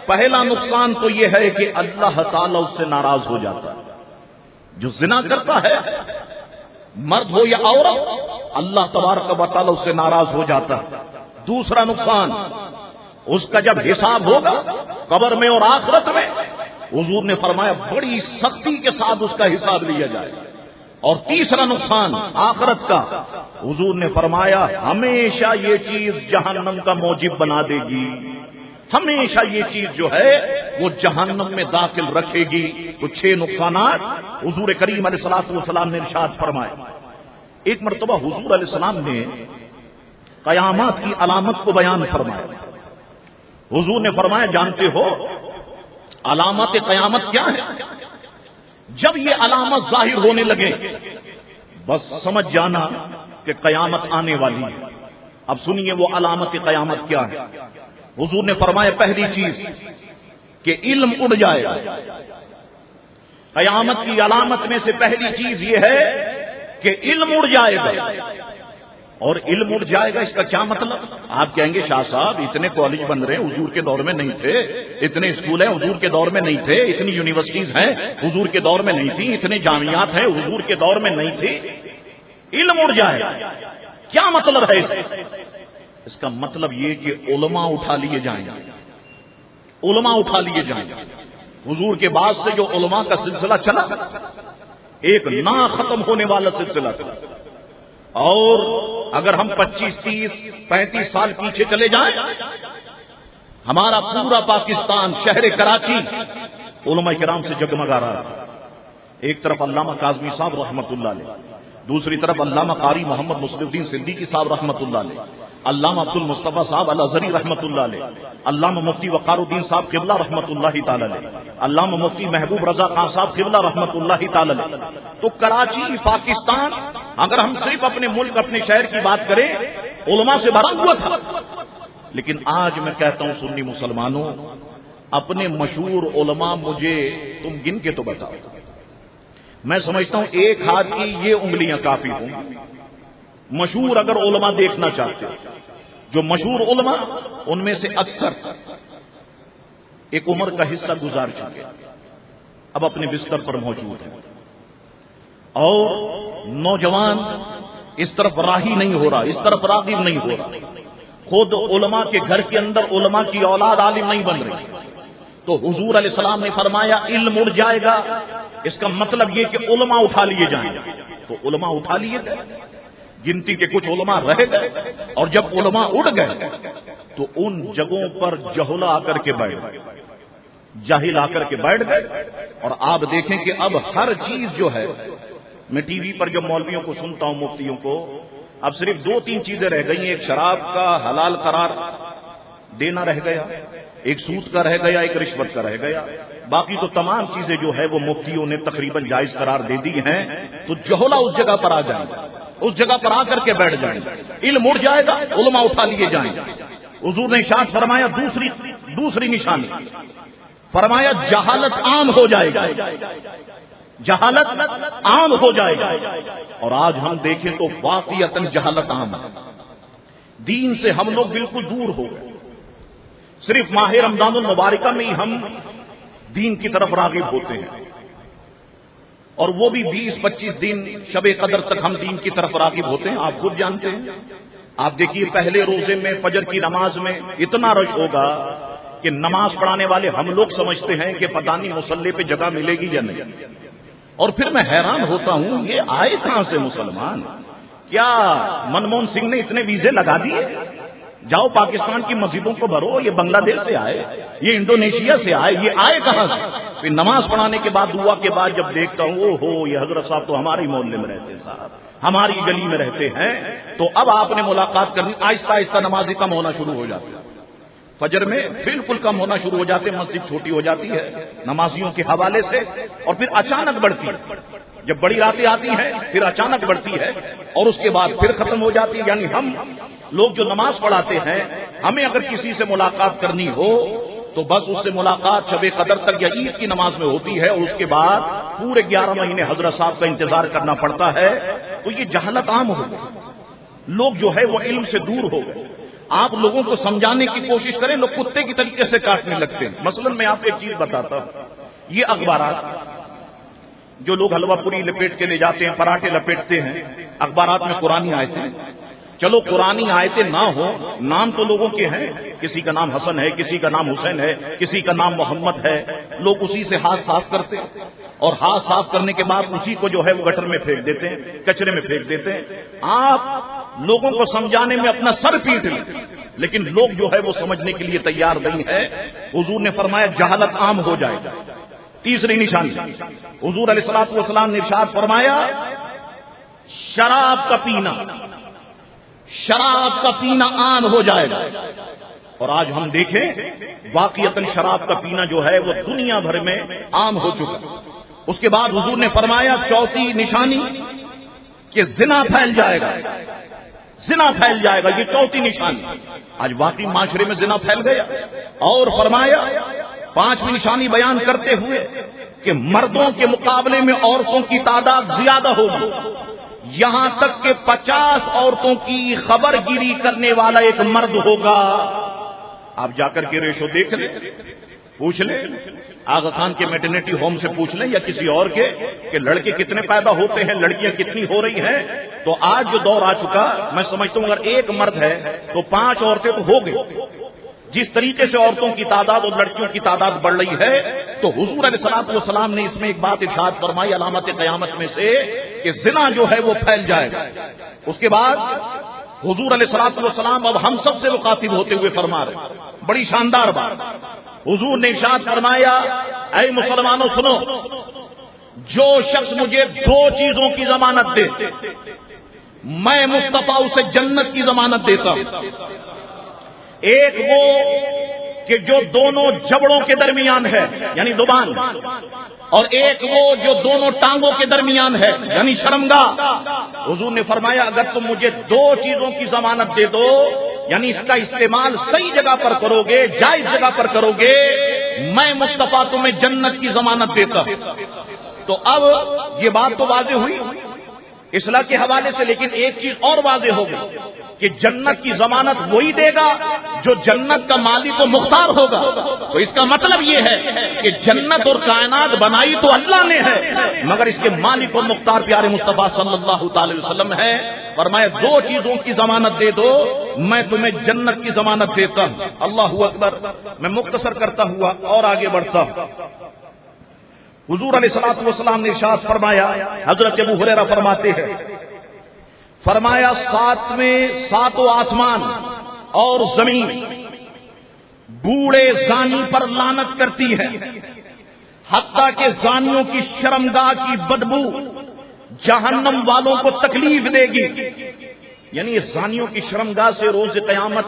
پہلا نقصان تو یہ ہے کہ اللہ تعالیٰ اس سے ناراض ہو جاتا ہے۔ جو زنا کرتا ہے مرد ہو یا عورت، اللہ تبارک و تعالیٰ اس سے ناراض ہو جاتا ہے۔ دوسرا نقصان، اس کا جب حساب ہوگا قبر میں اور آخرت میں، حضور نے فرمایا بڑی سختی کے ساتھ اس کا حساب لیا جائے۔ اور تیسرا نقصان آخرت کا، حضور نے فرمایا ہمیشہ یہ چیز جہنم کا موجب بنا دے گی، ہمیشہ یہ چیز جو ہے وہ جہنم میں داخل رکھے گی۔ تو 6 نقصانات حضور کریم علیہ الصلوۃ والسلام نے ارشاد فرمائے۔ ایک مرتبہ حضور علیہ السلام نے قیامت کی علامت کو بیان فرمایا۔ حضور نے فرمایا جانتے ہو علامات قیامت کیا ہے؟ جب یہ علامت ظاہر ہونے لگے بس سمجھ جانا کہ قیامت آنے والی ہے۔ اب سنیے وہ علامت قیامت کیا ہے۔ حضور نے فرمایا پہلی چیز کہ علم اڑ جائے گا۔ قیامت کی علامت میں سے پہلی چیز یہ ہے کہ علم اڑ جائے گا۔ اور علم اڑ جائے گا اس کا کیا مطلب؟ آپ کہیں گے شاہ صاحب اتنے کالج بن رہے ہیں حضور کے دور میں نہیں تھے، اتنے اسکول ہیں حضور کے دور میں نہیں تھے، اتنی یونیورسٹیز ہیں حضور کے دور میں نہیں تھی، اتنے جامعات ہیں حضور کے دور میں نہیں تھی، علم اڑ جائے گا۔ کیا مطلب ہے اس کا مطلب یہ کہ علماء اٹھا لیے جائیں گے، علماء اٹھا لیے جائیں گے۔ حضور کے بعد سے جو علماء کا سلسلہ چلا ایک نہ ختم ہونے والا سلسلہ تھا، اور اگر ہم 25 30 35 سال پیچھے چلے جائیں ہمارا پورا پاکستان شہر کراچی علماء کرام سے جگمگا رہا تھا۔ ایک طرف علامہ کاظمی صاحب رحمت اللہ علیہ، دوسری طرف علامہ قاری محمد مسلم الدین صدیقی صاحب رحمت اللہ علیہ، علامہ عبد المصطفیٰ صاحب الازہری رحمت اللہ علیہ، علامہ مفتی وقار الدین صاحب قبلہ رحمت اللہ تعالی علیہ، علامہ مفتی محبوب رضا خان صاحب قبلہ رحمت اللہ تعالی علیہ۔ تو کراچی پاکستان اگر ہم صرف اپنے ملک اپنے شہر کی بات کریں علماء سے بھرا ہوا تھا، لیکن آج میں کہتا ہوں سنی مسلمانوں اپنے مشہور علماء مجھے تم گن کے تو بتاؤ۔ میں سمجھتا ہوں ایک ہاتھ کی یہ انگلیاں کافی ہوں۔ مشہور اگر علماء دیکھنا چاہتے ہو، جو مشہور علماء ان میں سے اکثر ایک عمر کا حصہ گزار چکے اب اپنے بستر پر موجود ہیں، اور نوجوان اس طرف راہی نہیں ہو رہا، اس طرف راغب نہیں ہو رہا، خود علماء کے گھر کے اندر علماء کی اولاد عالم نہیں بن رہی۔ تو حضور علیہ السلام نے فرمایا علم اڑ جائے گا، اس کا مطلب یہ کہ علماء اٹھا لیے جائیں گے۔ تو علماء اٹھا لیے گئے، گنتی کے کچھ علماء رہ گئے، اور جب علماء اڑ گئے تو ان جگہوں پر جہلا آ کر کے بیٹھ گئے، جاہل آ کر کے بیٹھ گئے۔ اور آپ دیکھیں کہ اب ہر چیز جو ہے، میں ٹی وی پر جب مولویوں کو سنتا ہوں مفتیوں کو، اب صرف 2-3 چیزیں رہ گئی ہیں. ایک شراب کا حلال قرار دینا رہ گیا، ایک سود کا رہ گیا، ایک رشوت کا رہ گیا. باقی تو تمام چیزیں جو ہے وہ مفتیوں نے تقریباً جائز قرار دے دی ہیں. تو جہلا اس جگہ پر آ جائیں گے، اس جگہ پر آ کر کے بیٹھ جائیں گے، علم اڑ جائے گا، علماء اٹھا لیے جائیں گے. حضور نے ارشاد فرمایا دوسری نشانی، فرمایا جہالت عام ہو جائے گا، جہالت عام ہو جائے گا. اور آج ہم دیکھیں تو واقعتاً جہالت عام ہے. دین سے ہم لوگ بالکل دور ہو گئے. صرف ماہ رمضان المبارکہ میں ہی ہم دین کی طرف راغب ہوتے ہیں، اور وہ بھی 20-25 دن شب قدر تک ہم دین کی طرف راغب ہوتے ہیں. آپ خود جانتے ہیں. آپ دیکھیے پہلے روزے میں فجر کی نماز میں اتنا رش ہوگا کہ نماز پڑھانے والے ہم لوگ سمجھتے ہیں کہ پتہ نہیں مصلی پہ جگہ ملے گی یا نہیں. اور پھر میں حیران ہوتا ہوں یہ آئے کہاں سے مسلمان؟ کیا منموہن سنگھ نے اتنے ویزے لگا دیے؟ جاؤ پاکستان کی مسجدوں کو بھرو. یہ بنگلہ دیش سے آئے، یہ انڈونیشیا سے آئے، یہ آئے کہاں سے؟ پھر نماز پڑھانے کے بعد دعا کے بعد جب دیکھتا ہوں او ہو یہ حضرت صاحب تو ہمارے محلے میں رہتے ہیں، صاحب ہماری گلی میں رہتے ہیں. تو اب آپ نے ملاقات کرنی، آہستہ آہستہ نمازیں کم ہونا شروع ہو جاتی ہے. فجر میں بالکل کم ہونا شروع ہو جاتے ہیں، مسجد چھوٹی ہو جاتی ہے نمازیوں کے حوالے سے، اور پھر اچانک بڑھتی ہے. جب بڑی راتیں آتی ہیں پھر اچانک بڑھتی ہے، اور اس کے بعد پھر ختم ہو جاتی ہے. یعنی ہم لوگ جو نماز پڑھاتے ہیں، ہمیں اگر کسی سے ملاقات کرنی ہو تو بس اس سے ملاقات شب قدر تک یا عید کی نماز میں ہوتی ہے، اور اس کے بعد پورے 11 مہینے حضرت صاحب کا انتظار کرنا پڑتا ہے. تو یہ جہالت عام ہو گئی. لوگ جو ہے وہ علم سے دور ہو گئے. آپ لوگوں کو سمجھانے کی کوشش کریں، لوگ کتے کی طریقے سے کاٹنے لگتے ہیں. مثلا میں آپ کو ایک چیز بتاتا ہوں. یہ اخبارات جو لوگ حلوہ پوری لپیٹ کے لے جاتے ہیں، پراٹھے لپیٹتے ہیں، اخبارات میں قرآنی آیتیں، چلو قرآنی آیتیں نہ ہو، نام تو لوگوں کے ہیں، کسی کا نام حسن ہے، کسی کا نام حسین ہے، کسی کا نام محمد ہے. لوگ اسی سے ہاتھ صاف کرتے ہیں، اور ہاتھ صاف کرنے کے بعد اسی کو جو ہے وہ گٹر میں پھینک دیتے ہیں، کچرے میں پھینک دیتے ہیں. آپ لوگوں کو سمجھانے میں اپنا سر پیٹ لیں، لیکن لوگ جو ہے وہ سمجھنے کے لیے تیار نہیں ہے. حضور نے فرمایا جہالت عام ہو جائے گا. تیسری نشانی، حضور علیہ الصلوۃ والسلام نے ارشاد فرمایا شراب کا پینا عام ہو جائے گا. اور آج ہم دیکھیں واقعتاً شراب کا پینا جو ہے وہ دنیا بھر میں عام ہو چکا. اس کے بعد حضور نے فرمایا چوتھی نشانی کہ زنا پھیل جائے گا. زنا پھیل جائے گا، یہ چوتھی نشانی. آج واقعی معاشرے میں زنا پھیل گیا. اور فرمایا پانچویں نشانی بیان کرتے ہوئے کہ مردوں کے مقابلے میں عورتوں کی تعداد زیادہ ہوگی، یہاں تک کہ 50 عورتوں کی خبر گیری کرنے والا ایک مرد ہوگا. آپ جا کر کے ریشو دیکھ لیں، پوچھ لیں آغا خان کے میٹرنیٹی ہوم سے پوچھ لیں یا کسی اور کے کہ لڑکے کتنے پیدا ہوتے ہیں، لڑکیاں کتنی ہو رہی ہیں. تو آج جو دور آ چکا، میں سمجھتا ہوں اگر ایک مرد ہے تو 5 عورتیں تو ہو گئی. جس طریقے سے عورتوں کی تعداد اور لڑکیوں کی تعداد بڑھ رہی ہے، تو حضور علیہ الصلوۃ والسلام نے اس میں ایک بات ارشاد فرمائی علامت قیامت میں سے کہ زنا جو ہے وہ پھیل جائے گا. اس کے بعد حضور علیہ الصلوۃ والسلام اب ہم سب سے مخاطب ہوتے ہوئے فرما رہے بڑی شاندار بات. حضور نے ارشاد فرمایا اے مسلمانوں سنو، جو شخص مجھے 2 چیزوں کی ضمانت دے میں مصطفیٰ اسے جنت کی ضمانت دیتا ہوں. ایک وہ کہ جو دونوں جبڑوں کے درمیان ہے یعنی زبان، اور ایک وہ جو دونوں ٹانگوں کے درمیان ہے یعنی شرمگاہ. حضور نے فرمایا اگر تم مجھے 2 چیزوں کی ضمانت دے دو، یعنی اس کا استعمال صحیح جگہ پر کرو گے، جائز جگہ پر کرو گے، میں مصطفیٰ تمہیں جنت کی ضمانت دیتا. تو اب یہ بات تو واضح ہوئی اصلاح کے حوالے سے، لیکن ایک چیز اور واضح ہو گئی کہ جنت کی ضمانت وہی دے گا جو جنت کا مالک و مختار ہوگا. تو اس کا مطلب یہ ہے کہ جنت اور کائنات بنائی تو اللہ نے ہے، مگر اس کے مالک و مختار پیارے مصطفیٰ صلی اللہ تعالی وسلم ہے. فرمایا 2 چیزوں کی ضمانت دے دو میں تمہیں جنت کی ضمانت دیتا ہوں. اللہ اکبر. میں مختصر کرتا ہوا اور آگے بڑھتا ہوں. حضور علیہ الصلوۃ والسلام نے ارشاد فرمایا، حضرت ابو ہریرہ فرماتے ہیں، فرمایا 7 آسمان اور زمین بوڑھے زانی پر لعنت کرتی ہے، حتیٰ کہ زانیوں کی شرمگاہ کی بدبو جہنم والوں کو تکلیف دے گی. یعنی اس زانیوں کی شرمگاہ سے روز قیامت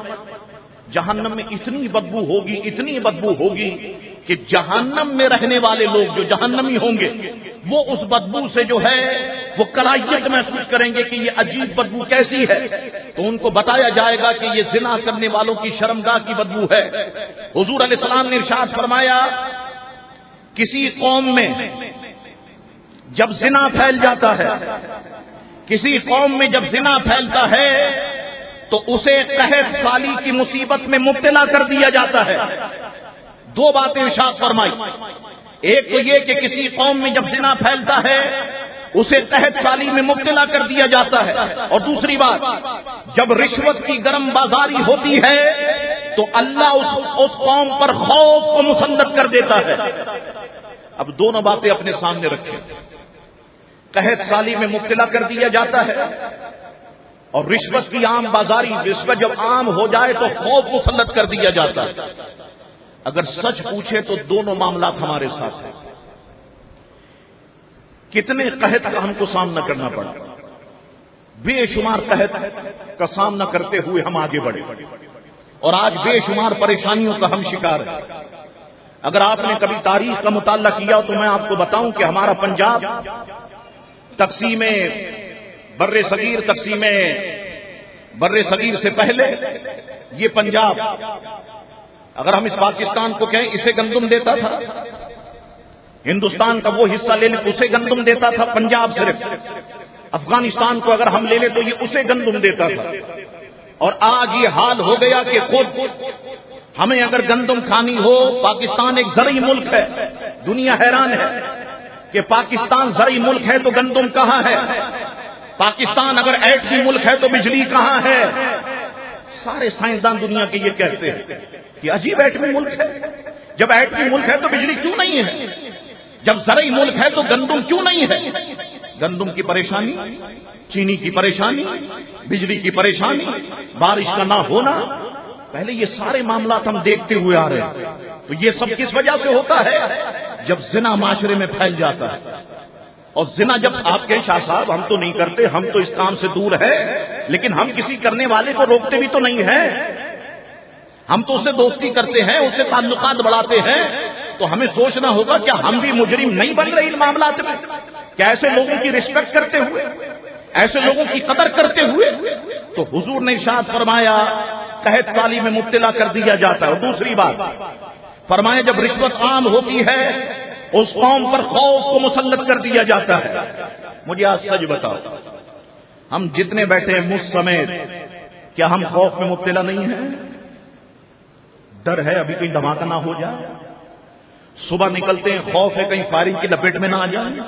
جہنم میں اتنی بدبو ہوگی کہ جہنم میں رہنے والے لوگ جو جہنمی ہوں گے وہ اس بدبو سے جو ہے وہ کراہیت محسوس کریں گے کہ یہ عجیب بدبو کیسی ہے. تو ان کو بتایا جائے گا کہ یہ زنا کرنے والوں کی شرمگاہ کی بدبو ہے. حضور علیہ السلام نے ارشاد فرمایا کسی قوم میں جب زنا پھیل جاتا ہے، کسی قوم میں جب زنا پھیلتا ہے تو اسے قحط سالی کی مصیبت میں مبتلا کر دیا جاتا ہے. دو باتیں ارشاد فرمائی. ایک تو یہ کہ کسی قوم میں جب زنا پھیلتا ہے اسے قحط سالی میں مبتلا کر دیا جاتا ہے، اور دوسری بات جب رشوت کی گرم بازاری ہوتی ہے تو اللہ اس قوم پر خوف کو مسلط کر دیتا ہے. اب دونوں باتیں اپنے سامنے رکھیں. قحط سالی میں مبتلا کر دیا جاتا ہے اور رشوت کی عام بازاری، رشوت جب عام ہو جائے تو خوف مسلط کر دیا جاتا ہے. اگر سچ پوچھے تو دونوں معاملات ہمارے ساتھ ہیں. کتنے قحط کا ہم کو سامنا کرنا پڑا، بے شمار قحط کا سامنا کرتے ہوئے ہم آگے بڑھے اور آج بے شمار پریشانیوں کا ہم شکار ہیں. اگر آپ نے کبھی تاریخ کا مطالعہ کیا تو میں آپ کو بتاؤں کہ ہمارا پنجاب تقسیم بر صغیر سے پہلے یہ پنجاب، اگر ہم اس پاکستان کو کہیں اسے گندم دیتا تھا، ہندوستان کا وہ حصہ لے لیں اسے گندم دیتا تھا پنجاب صرف. افغانستان کو اگر ہم لے لیں تو یہ اسے گندم دیتا تھا. اور آج یہ حال ہو گیا کہ خود ہمیں اگر گندم کھانی ہو، پاکستان ایک زرعی ملک ہے، دنیا حیران ہے کہ پاکستان زرعی ملک ہے تو گندم کہاں ہے، پاکستان اگر ایٹمی ملک ہے تو بجلی کہاں ہے. سارے سائنسدان دنیا کے یہ کہتے ہیں کہ عجیب ایٹمی ملک ہے. جب ایٹمی ملک ہے تو بجلی کیوں نہیں ہے؟ جب زرعی ملک ہے تو گندم کیوں نہیں ہے؟ گندم کی پریشانی، چینی کی پریشانی، بجلی کی پریشانی، بارش کا نہ ہونا، پہلے یہ سارے معاملات ہم دیکھتے ہوئے آ رہے ہیں. تو یہ سب کس وجہ سے ہوتا ہے؟ جب زنا معاشرے میں پھیل جاتا ہے. اور زنا جب آپ کہیں شاہ صاحب ہم تو نہیں کرتے، ہم تو اس کام سے دور ہے، لیکن ہم کسی کرنے والے کو روکتے بھی تو نہیں ہیں، ہم تو اس سے دوستی کرتے ہیں، اس سے تعلقات بڑھاتے ہیں. تو ہمیں سوچنا ہوگا کہ ہم بھی مجرم نہیں بن رہے ان معاملات میں، کہ ایسے لوگوں کی رسپیکٹ کرتے ہوئے، ایسے لوگوں کی قدر کرتے ہوئے. تو حضور نے ارشاد فرمایا قحط سالی میں مبتلا کر دیا جاتا ہے. اور دوسری بات فرمایا جب رشوت عام ہوتی ہے اس قوم پر خوف کو مسلط کر دیا جاتا ہے. مجھے آج سچ بتاؤ، ہم جتنے بیٹھے ہیں مجھ سمیت، کیا ہم خوف میں مبتلا نہیں ہیں؟ ڈر ہے ابھی کہیں دھماکہ نہ ہو جائے. صبح نکلتے ہیں خوف ہے کہیں فائرنگ کی لپیٹ میں نہ آ جائے.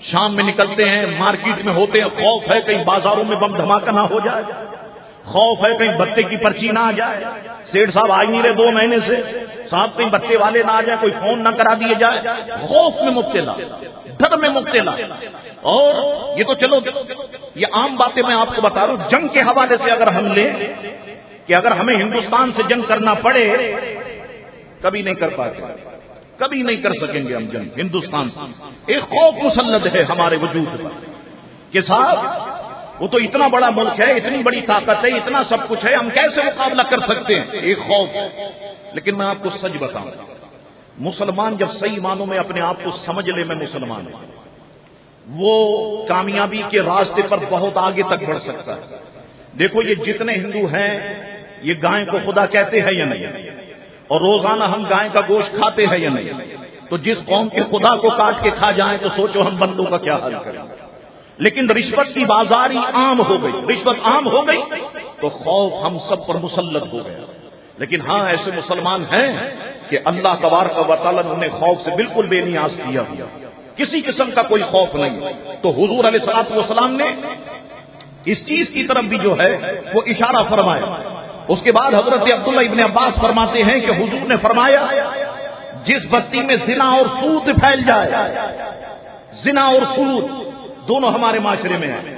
شام میں نکلتے ہیں مارکیٹ میں ہوتے ہیں خوف ہے کہیں بازاروں میں بم دھماکہ نہ ہو جائے. خوف ہے کہیں بتے کی پرچی نہ آ جائے. سیٹھ صاحب آ نہیں رہے 2 مہینے سے، صاحب کہیں بتے والے نہ آ جائے، کوئی فون نہ کرا دیے جائے. خوف میں مبتلا، ڈر میں مبتلا. اور یہ تو چلو یہ عام باتیں میں آپ کو بتا رہا ہوں. جنگ کے حوالے سے اگر ہم لیں کہ اگر ہمیں ہندوستان سے جنگ کرنا پڑے، کبھی نہیں کر پاتے، کبھی نہیں کر سکیں گے ہم جنگ ہندوستان سے. ایک خوف مسلط ہے ہمارے وجود پر کہ صاحب وہ تو اتنا بڑا ملک ہے، اتنی بڑی طاقت ہے، اتنا سب کچھ ہے، ہم کیسے مقابلہ کر سکتے ہیں؟ ایک خوف. لیکن میں آپ کو سچ بتاؤں، مسلمان جب صحیح معنوں میں اپنے آپ کو سمجھ لے میں مسلمان ہوں، وہ کامیابی کے راستے پر بہت آگے تک بڑھ سکتا ہے. دیکھو یہ جتنے ہندو ہیں یہ گائے کو خدا کہتے ہیں یا نہیں؟ اور روزانہ ہم گائے کا گوشت کھاتے ہیں یا نہیں؟ تو جس قوم کے خدا کو کاٹ کے کھا جائیں تو سوچو ہم بندوں کا کیا حل کریں. لیکن رشوت کی بازاری عام ہو گئی، رشوت عام ہو گئی تو خوف ہم سب پر مسلط ہو گیا. لیکن ہاں ایسے مسلمان ہیں کہ اللہ تبارک و تعالیٰ نے انہیں خوف سے بالکل بے نیاز کیا ہوا، کسی قسم کا کوئی خوف نہیں. تو حضور علیہ الصلوۃ والسلام نے اس چیز کی طرف بھی جو ہے وہ اشارہ فرمایا. اس کے بعد حضرت عبداللہ ابن عباس فرماتے ہیں کہ حضور نے فرمایا جس بستی میں زنا اور سود پھیل جائے، زنا اور سود دونوں ہمارے معاشرے میں ہیں،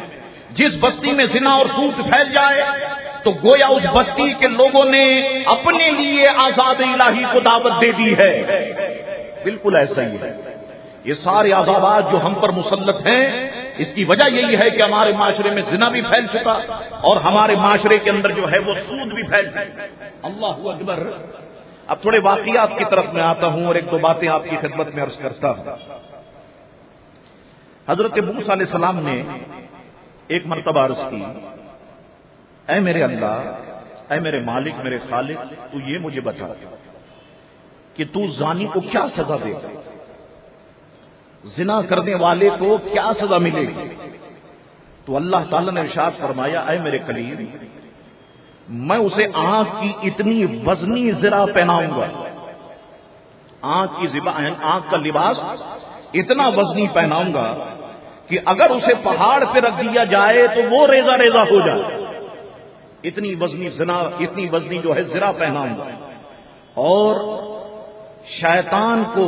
جس بستی میں زنا اور سود پھیل جائے تو گویا اس بستی کے لوگوں نے اپنے لیے عذاب الہی کو دعوت دے دی ہے. بالکل ایسا ہی ہے. یہ سارے عذابات جو ہم پر مسلط ہیں اس کی وجہ یہی ہے کہ ہمارے معاشرے میں زنا بھی پھیل چکا اور ہمارے معاشرے کے اندر جو ہے وہ سود بھی پھیل چکا. اللہ اکبر. اب تھوڑے واقعات کی طرف میں آتا ہوں اور ایک دو باتیں آپ کی خدمت میں عرض کرتا ہوں. حضرت موسیٰ علیہ السلام نے ایک مرتبہ عرض کی، اے میرے اللہ، اے میرے مالک، میرے خالق، تو یہ مجھے بتا کہ تو زانی کو کیا سزا دے گا، زنا کرنے والے کو کیا سزا ملے گی؟ تو اللہ تعالیٰ نے ارشاد فرمایا، اے میرے کلیم، میں اسے آنکھ کی اتنی وزنی زرہ پہناؤں گا، آنکھ کا لباس اتنا وزنی پہناؤں گا کہ اگر اسے پہاڑ پہ رکھ دیا جائے تو وہ ریزہ ریزہ ہو جائے. اتنی وزنی زنا، اتنی وزنی جو ہے زرہ پہناؤں گا. اور شیطان کو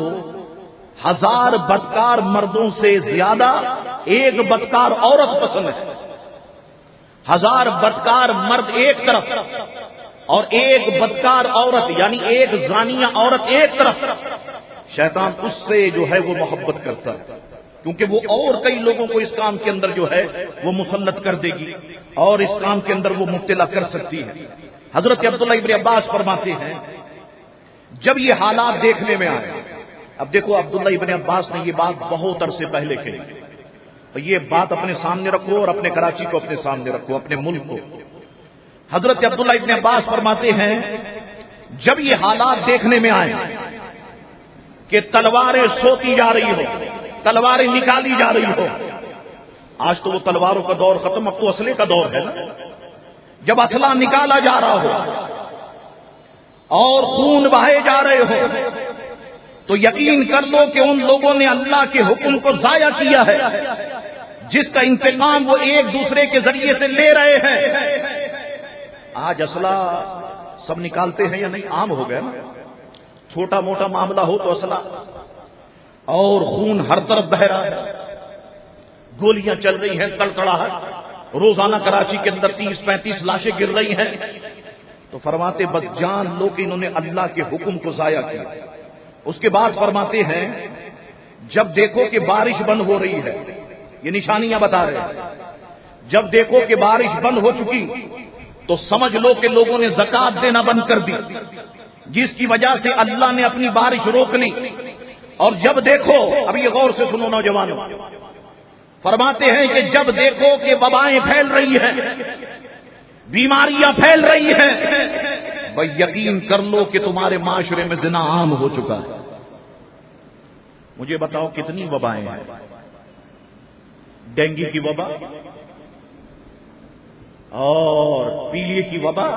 1000 بدکار مردوں سے زیادہ ایک بدکار عورت پسند ہے. 1000 بدکار مرد ایک طرف اور ایک بدکار عورت یعنی ایک زانیہ عورت ایک طرف. شیطان اس سے جو ہے وہ محبت کرتا ہے کیونکہ وہ اور کئی لوگوں کو اس کام کے اندر جو ہے وہ مسلط کر دے گی اور اس کام کے اندر وہ مبتلا کر سکتی ہے. حضرت عبداللہ ابن عباس فرماتے ہیں جب یہ حالات دیکھنے میں آئے، اب دیکھو عبداللہ ابن عباس نے یہ بات بہت عرصے پہلے کہی، تو یہ بات اپنے سامنے رکھو اور اپنے کراچی کو اپنے سامنے رکھو، اپنے ملک کو. حضرت عبداللہ ابن عباس فرماتے ہیں جب یہ حالات دیکھنے میں آئے کہ تلواریں سوتی جا رہی ہو، تلواریں نکالی جا رہی ہو. آج تو وہ تلواروں کا دور ختم، اب تو اسلحے کا دور ہے نا. جب اسلحہ نکالا جا رہا ہو اور خون بہائے جا رہے ہو تو یقین کر لو کہ ان لوگوں نے اللہ کے حکم کو ضائع کیا ہے جس کا انتقام وہ ایک دوسرے کے ذریعے سے لے رہے ہیں. آج اسلحہ سب نکالتے ہیں یا نہیں؟ عام ہو گیا نا. چھوٹا موٹا معاملہ ہو تو اسلحہ، اور خون ہر طرف بہ رہا ہے، گولیاں چل رہی ہیں تڑتڑاہٹ. روزانہ کراچی کے اندر 30-35 لاشیں گر رہی ہیں. تو فرماتے بس جان لو کہ انہوں نے اللہ کے حکم کو ضائع کیا. اس کے بعد فرماتے ہیں جب دیکھو کہ بارش بند ہو رہی ہے، یہ نشانیاں بتا رہے ہیں، جب دیکھو کہ بارش بند ہو چکی تو سمجھ لو کہ لوگوں نے زکات دینا بند کر دی جس کی وجہ سے اللہ نے اپنی بارش روک لی. اور جب دیکھو، اب یہ غور سے سنو نوجوانوں، فرماتے ہیں کہ جب دیکھو کہ وبائیں پھیل رہی ہیں، بیماریاں پھیل رہی ہیں، بھائی یقین کر لو کہ تمہارے معاشرے میں زنا عام ہو چکا ہے. مجھے بتاؤ کتنی وبائیں ہیں؟ ڈینگی کی وبا اور پیلیے کی وبا،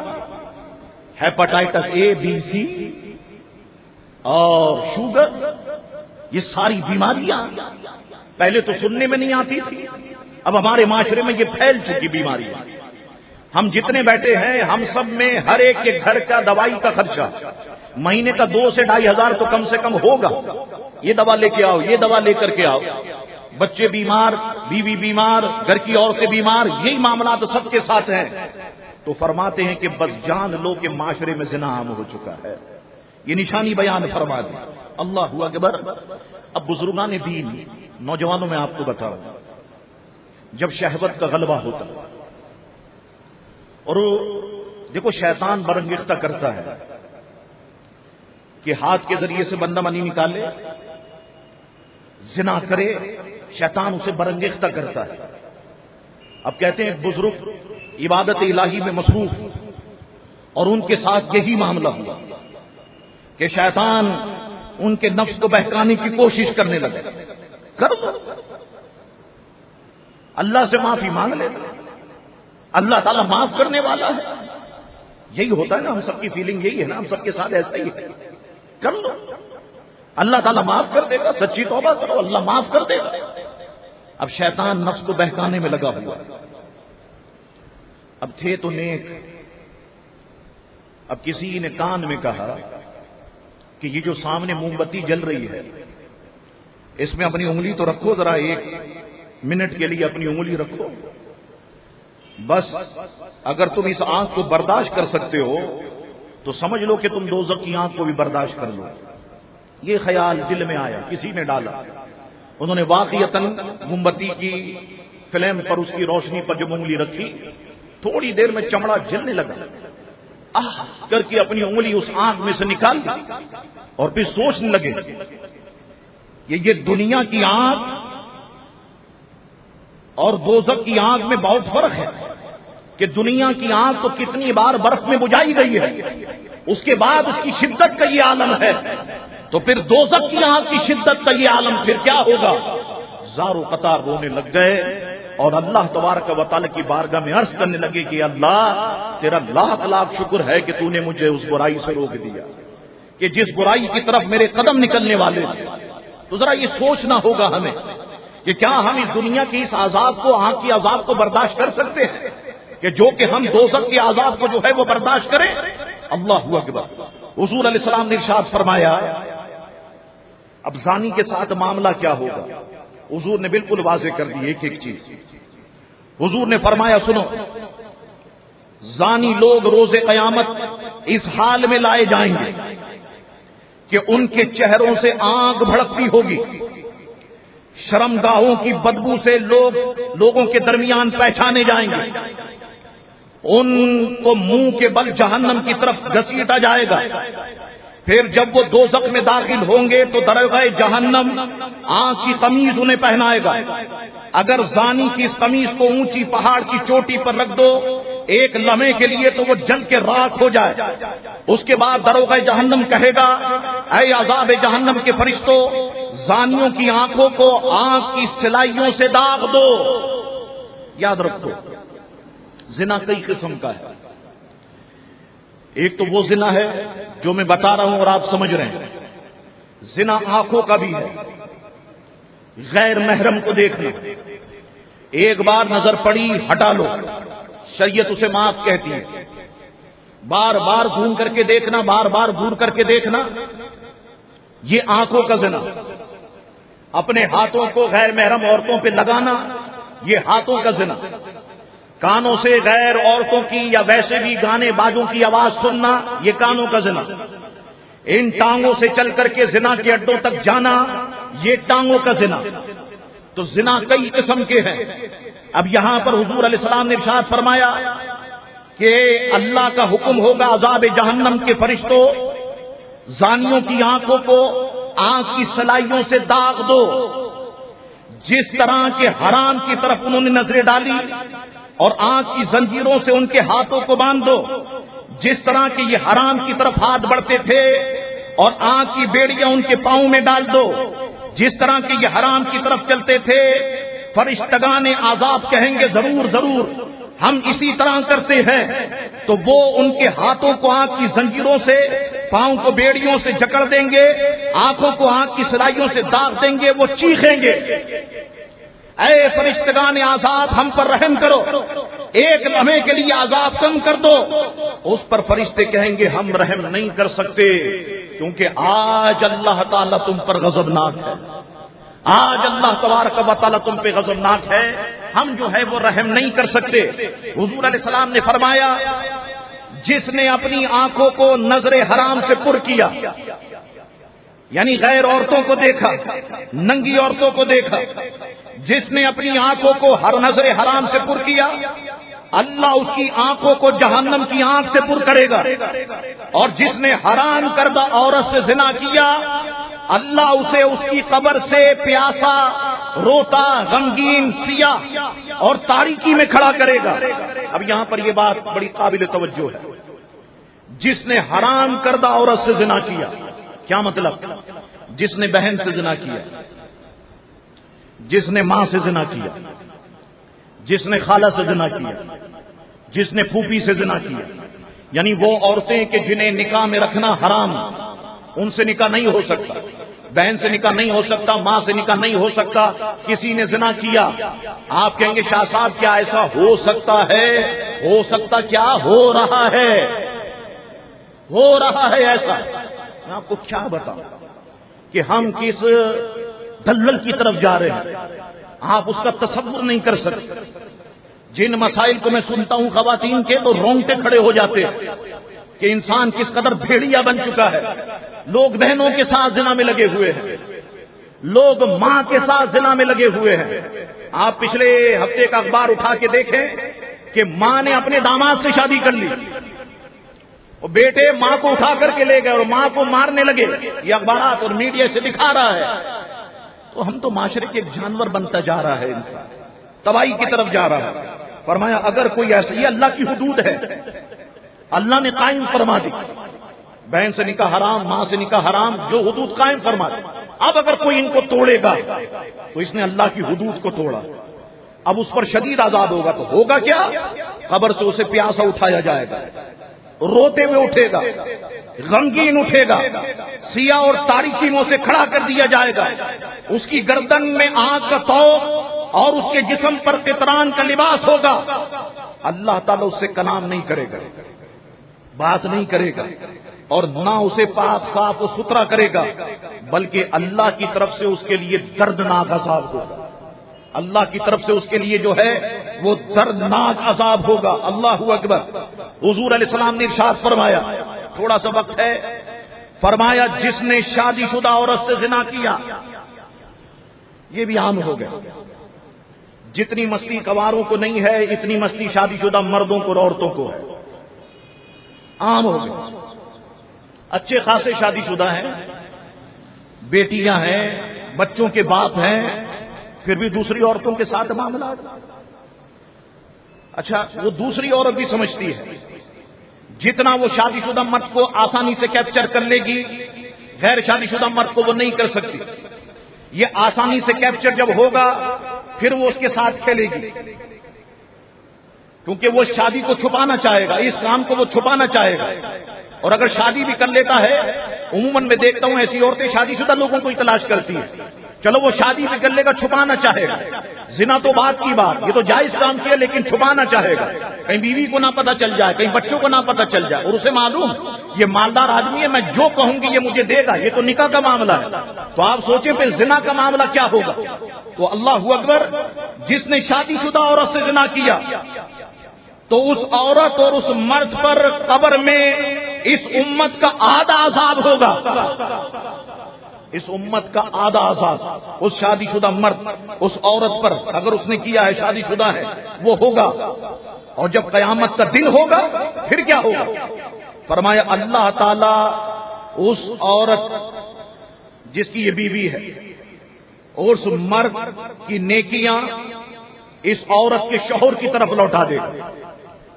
ہیپاٹائٹس اے بی سی اور شوگر، یہ ساری بیماریاں پہلے تو سننے میں نہیں آتی تھی، اب ہمارے معاشرے میں یہ پھیل چکی بیماریاں. ہم جتنے بیٹھے ہیں ہم سب میں ہر ایک کے گھر کا دوائی کا خرچہ مہینے کا 2 سے 2,500 تو کم سے کم ہوگا. یہ دوا لے کے آؤ، یہ دوا لے کر کے آؤ. بچے بیمار، بیوی بیمار، گھر کی عورتیں بیمار، یہی معاملات سب کے ساتھ ہیں. تو فرماتے ہیں کہ بس جان لو کہ معاشرے میں زنا عام ہو چکا ہے. یہ نشانی بیان فرما دی. اللہ اکبر. اب بزرگان دین، نوجوانوں میں آپ کو بتاؤں، جب شہوت کا غلبہ ہوتا اور دیکھو شیطان برانگیختہ کرتا ہے کہ ہاتھ کے ذریعے سے بندہ منی نکالے، زنا کرے، شیطان اسے برانگیختہ کرتا ہے. اب کہتے ہیں بزرگ عبادت الہی میں مصروف اور ان کے ساتھ یہی معاملہ ہوا کہ شیطان ان کے نفس کو بہکانے کی کوشش کرنے لگے. کر لو، اللہ سے معافی مانگ لے، اللہ تعالیٰ معاف کرنے والا ہے. یہی ہوتا ہے نا، ہم سب کی فیلنگ یہی ہے نا، ہم سب کے ساتھ ایسا ہی ہے. کر لو، اللہ تعالیٰ معاف کر دے گا. سچی توبہ کرو، اللہ معاف کر دے گا. اب شیطان نفس کو بہکانے میں لگا ہوا. اب تھے تو نیک. اب کسی نے کان میں کہا کہ یہ جو سامنے موم بتی جل رہی ہے اس میں اپنی انگلی تو رکھو، ذرا 1 منٹ کے لیے اپنی انگلی رکھو. بس اگر تم اس آنکھ کو برداشت کر سکتے ہو تو سمجھ لو کہ تم دوزخ کی آنکھ کو بھی برداشت کر لو. یہ خیال دل میں آیا، کسی نے ڈالا. انہوں نے واقعتاً موم بتی کی فلیم پر اس کی روشنی پر جب انگلی رکھی تھوڑی دیر میں چمڑا جلنے لگا، کر کے اپنی انگلی اس آنکھ میں سے نکال دی اور پھر سوچنے لگے کہ یہ دنیا کی آنکھ اور دوزخ کی آنکھ میں بہت فرق ہے کہ دنیا کی آنکھ تو کتنی بار برف میں بجھائی گئی ہے، اس کے بعد اس کی شدت کا یہ عالم ہے، تو پھر دوزخ کی آنکھ کی شدت کا یہ عالم پھر کیا ہوگا؟ زارو قطار رونے لگ گئے اور اللہ تبارک و تعالی کی بارگاہ میں عرض کرنے لگے کہ اللہ تیرا لاکھ لاکھ شکر ہے کہ تو نے مجھے اس برائی سے روک دیا، کہ جس برائی کی طرف میرے قدم نکلنے والے تھے۔ تو ذرا یہ سوچنا ہوگا ہمیں کہ کیا ہم اس دنیا کی اس عذاب کو، آنکھ کی عذاب کو برداشت کر سکتے ہیں کہ جو کہ ہم دوزخ کے عذاب کو جو ہے وہ برداشت کریں؟ اللہ اکبر۔ حضور علیہ السلام نے ارشاد فرمایا، اب زانی کے ساتھ معاملہ کیا ہوگا؟ حضور نے بالکل واضح کر دی ایک ایک چیز۔ حضور نے فرمایا سنو، زانی لوگ روز قیامت اس حال میں لائے جائیں گے کہ ان کے چہروں سے آگ بھڑکتی ہوگی، شرمگاہوں کی بدبو سے لوگوں کے درمیان پہچانے جائیں گے، ان کو منہ کے بل جہنم کی طرف گھسیٹا جائے گا۔ پھر جب وہ دوزخ میں داخل ہوں گے تو درگاہ جہنم آنکھ کی قمیض انہیں پہنائے گا۔ اگر زانی کی اس قمیض کو اونچی پہاڑ کی چوٹی پر رکھ دو ایک لمحے کے لیے تو وہ جل کے راکھ ہو جائے۔ اس کے بعد درگاہ جہنم کہے گا، اے عذاب جہنم کے فرشتوں، زانیوں کی آنکھوں کو آنکھ کی سلائیوں سے داغ دو۔ یاد رکھو، زنا کئی قسم کا ہے۔ ایک تو وہ زنا ہے جو میں بتا رہا ہوں اور آپ سمجھ رہے ہیں، زنا آنکھوں کا بھی ہے، غیر محرم کو دیکھنا، ایک بار نظر پڑی ہٹا لو، شریعت اسے معاف کہتی ہے۔ بار بار گھوم کر کے دیکھنا، بار بار گور کر کے دیکھنا، یہ آنکھوں کا زنا۔ اپنے ہاتھوں کو غیر محرم عورتوں پہ لگانا، یہ ہاتھوں کا زنا۔ کانوں سے غیر عورتوں کی یا ویسے بھی گانے بازوں کی آواز سننا، یہ کانوں کا زنا۔ ان ٹانگوں سے چل کر کے زنا کے اڈوں تک جانا، یہ ٹانگوں کا زنا۔ تو زنا کئی قسم کے ہیں۔ اب یہاں پر حضور علیہ السلام نے ارشاد فرمایا کہ اللہ کا حکم ہوگا عذاب جہنم کے فرشتوں، زانیوں کی آنکھوں کو آنکھ کی سلائیوں سے داغ دو۔ جس طرح کے حرام کی طرف انہوں نے نظریں ڈالی اور آنکھ کی زنجیروں سے ان کے ہاتھوں کو باندھ دو، جس طرح کے یہ حرام کی طرف ہاتھ بڑھتے تھے اور آنکھ کی بیڑیاں ان کے پاؤں میں ڈال دو، جس طرح کے یہ حرام کی طرف چلتے تھے، فرشتگان عذاب کہیں گے ضرور ضرور ہم اسی طرح کرتے ہیں، تو وہ ان کے ہاتھوں کو آنکھ کی زنجیروں سے، پاؤں کو بیڑیوں سے جکڑ دیں گے، آنکھوں کو آنکھ کی سلائیوں سے داغ دیں گے، وہ چیخیں گے، اے فرشتگان عذاب ہم پر رحم کرو، ایک لمحے کے لیے عذاب کم کر دو۔ اس پر فرشتے کہیں گے ہم رحم نہیں کر سکتے، کیونکہ آج اللہ تعالیٰ تم پر غضبناک ہے، آج اللہ تبارک و تعالیٰ تم پہ غضبناک ہے، ہم جو ہے وہ رحم نہیں کر سکتے۔ حضور علیہ السلام نے فرمایا، جس نے اپنی آنکھوں کو نظر حرام سے پر کیا، یعنی غیر عورتوں کو دیکھا، ننگی عورتوں کو دیکھا، جس نے اپنی آنکھوں کو ہر نظر حرام سے پر کیا، اللہ اس کی آنکھوں کو جہنم کی آنکھ سے پر کرے گا، اور جس نے حرام کردہ عورت سے زنا کیا، اللہ اسے اس کی قبر سے پیاسا، روتا، غمگین، سیاہ اور تاریکی میں کھڑا کرے گا۔ اب یہاں پر یہ بات بڑی قابل توجہ ہے، جس نے حرام کردہ عورت سے زنا کیا، کیا مطلب؟ جس نے بہن سے زنا کیا، جس نے ماں سے زنا کیا، جس نے خالہ سے زنا کیا، جس نے پھوپھی سے زنا کیا، یعنی وہ عورتیں کہ جنہیں نکاح میں رکھنا حرام، ان سے نکاح نہیں ہو سکتا، بہن سے نکاح نہیں ہو سکتا، ماں سے نکاح نہیں ہو سکتا، کسی نے زنا کیا۔ آپ کہیں گے شاہ صاحب کیا ایسا ہو سکتا ہے؟ ہو سکتا کیا، ہو رہا ہے، ہو رہا ہے ایسا۔ میں آپ کو کیا بتاؤں کہ ہم کس دلل کی طرف جا رہے ہیں، آپ اس کا تصور نہیں کر سکتے۔ جن مسائل کو میں سنتا ہوں خواتین کے تو رونگٹے کھڑے ہو جاتے ہیں کہ انسان کس قدر بھیڑیا بن چکا ہے، لوگ بہنوں کے ساتھ زنا میں لگے ہوئے ہیں، لوگ ماں کے ساتھ زنا میں لگے ہوئے ہیں. آپ پچھلے ہفتے کا اخبار اٹھا کے دیکھیں کہ ماں نے اپنے داماد سے شادی کر لی، اور بیٹے ماں کو اٹھا کر کے لے گئے اور ماں کو مارنے لگے. یہ اخبارات اور میڈیا سے دکھا رہا ہے. تو ہم تو معاشرے کے ایک جانور بنتا جا رہا ہے، انسان تباہی کی طرف جا رہا ہے. فرمایا اگر کوئی ایسا، یہ اللہ کی حدود ہے، اللہ نے قائم فرما دی. بہن سے نکاح حرام، ماں سے نکاح حرام، جو حدود قائم فرما دی. اب اگر کوئی ان کو توڑے گا تو اس نے اللہ کی حدود کو توڑا. اب اس پر شدید عذاب ہوگا. تو ہوگا کیا؟ قبر سے اسے پیاسا اٹھایا جائے گا، روتے ہوئے اٹھے گا، غمگین اٹھے گا، سیاہ اور تاریکی منہ سے کھڑا کر دیا جائے گا. اس کی گردن میں آگ کا طوق اور اس کے جسم پر قطران کا لباس ہوگا. اللہ تعالیٰ اس سے کلام نہیں کرے گا، بات نہیں کرے گا، اور نہ اسے پاک صاف و ستھرا کرے گا، بلکہ اللہ کی طرف سے اس کے لیے دردناک عذاب ہوگا. اللہ کی طرف سے اس کے لیے جو ہے وہ دردناک عذاب ہوگا. اللہ اکبر. حضور علیہ السلام نے ارشاد فرمایا، تھوڑا سا وقت ہے، فرمایا جس نے شادی شدہ عورت سے زنا کیا، یہ بھی عام ہو گیا. جتنی مستی کواروں کو نہیں ہے اتنی مستی شادی شدہ مردوں کو اور عورتوں کو ہے. عام ہو گیا. اچھے خاصے شادی شدہ ہیں، بیٹیاں ہیں، بچوں کے باپ ہیں، پھر بھی دوسری عورتوں کے ساتھ معاملات. اچھا، وہ دوسری عورت بھی سمجھتی ہے جتنا وہ شادی شدہ مرد کو آسانی سے کیپچر کر لے گی، غیر شادی شدہ مرد کو وہ نہیں کر سکتی. یہ آسانی سے کیپچر جب ہوگا پھر وہ اس کے ساتھ کھیلے گی، کیونکہ وہ شادی کو چھپانا چاہے گا، اس کام کو وہ چھپانا چاہے گا. اور اگر شادی بھی کر لیتا ہے، عموماً میں دیکھتا ہوں ایسی عورتیں شادی شدہ لوگوں کو ہی تلاش کرتی ہیں. چلو وہ شادی بھی کر لے گا، چھپانا چاہے گا. زنا تو بات کی بات، یہ تو جائز کام کیا، لیکن چھپانا چاہے گا. کہیں بیوی کو نہ پتہ چل جائے، کہیں بچوں کو نہ پتہ چل جائے، اور اسے معلوم یہ مالدار آدمی ہے، میں جو کہوں گی یہ مجھے دے گا. یہ تو نکاح کا معاملہ ہے. تو آپ سوچیں پھر زنا کا معاملہ کیا ہوگا. تو اللہ اکبر. جس نے شادی شدہ عورت سے زنا کیا تو اس عورت اور اس مرد پر قبر میں اس امت کا آدھا عذاب ہوگا. اس امت کا آدھا عذاب اس شادی شدہ مرد، اس عورت پر اگر اس نے کیا ہے، شادی شدہ ہے، وہ ہوگا. اور جب قیامت کا دن ہوگا پھر کیا ہوگا؟ فرمایا اللہ تعالیٰ اس عورت جس کی یہ بیوی ہے اور اس مرد کی نیکیاں اس عورت کے شوہر کی طرف لوٹا دے گا.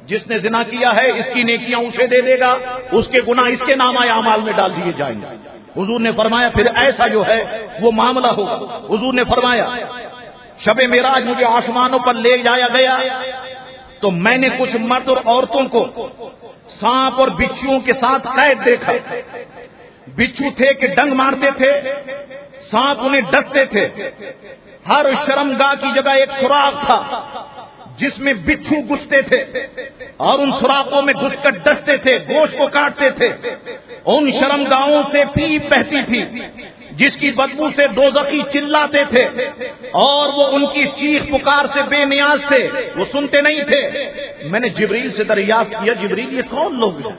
جس نے زنا کیا ہے اس کی نیکیاں اسے دے دے گا، اس کے گناہ اس کے نامہ اعمال میں ڈال دیے جائیں گے. حضور نے فرمایا پھر ایسا جو ہے وہ معاملہ ہوگا. حضور نے فرمایا شب معراج مجھے آسمانوں پر لے جایا گیا تو میں نے کچھ مرد اور عورتوں کو سانپ اور بچھوؤں کے ساتھ قید دیکھا. بچھو تھے کہ ڈنگ مارتے تھے، سانپ انہیں ڈستے تھے. ہر شرمگاہ کی جگہ ایک سوراخ تھا جس میں بچھو گھستے تھے اور ان سوراخوں میں گھس کر ڈستے تھے، گوشت کو کاٹتے تھے. ان شرمگاہوں سے پیپ بہتی تھی جس کی بدبو سے دوزخی چلاتے تھے، اور وہ ان کی چیخ پکار سے بے نیاز تھے، وہ سنتے نہیں تھے. میں نے جبریل سے دریافت کیا، جبریل یہ کون لوگ ہیں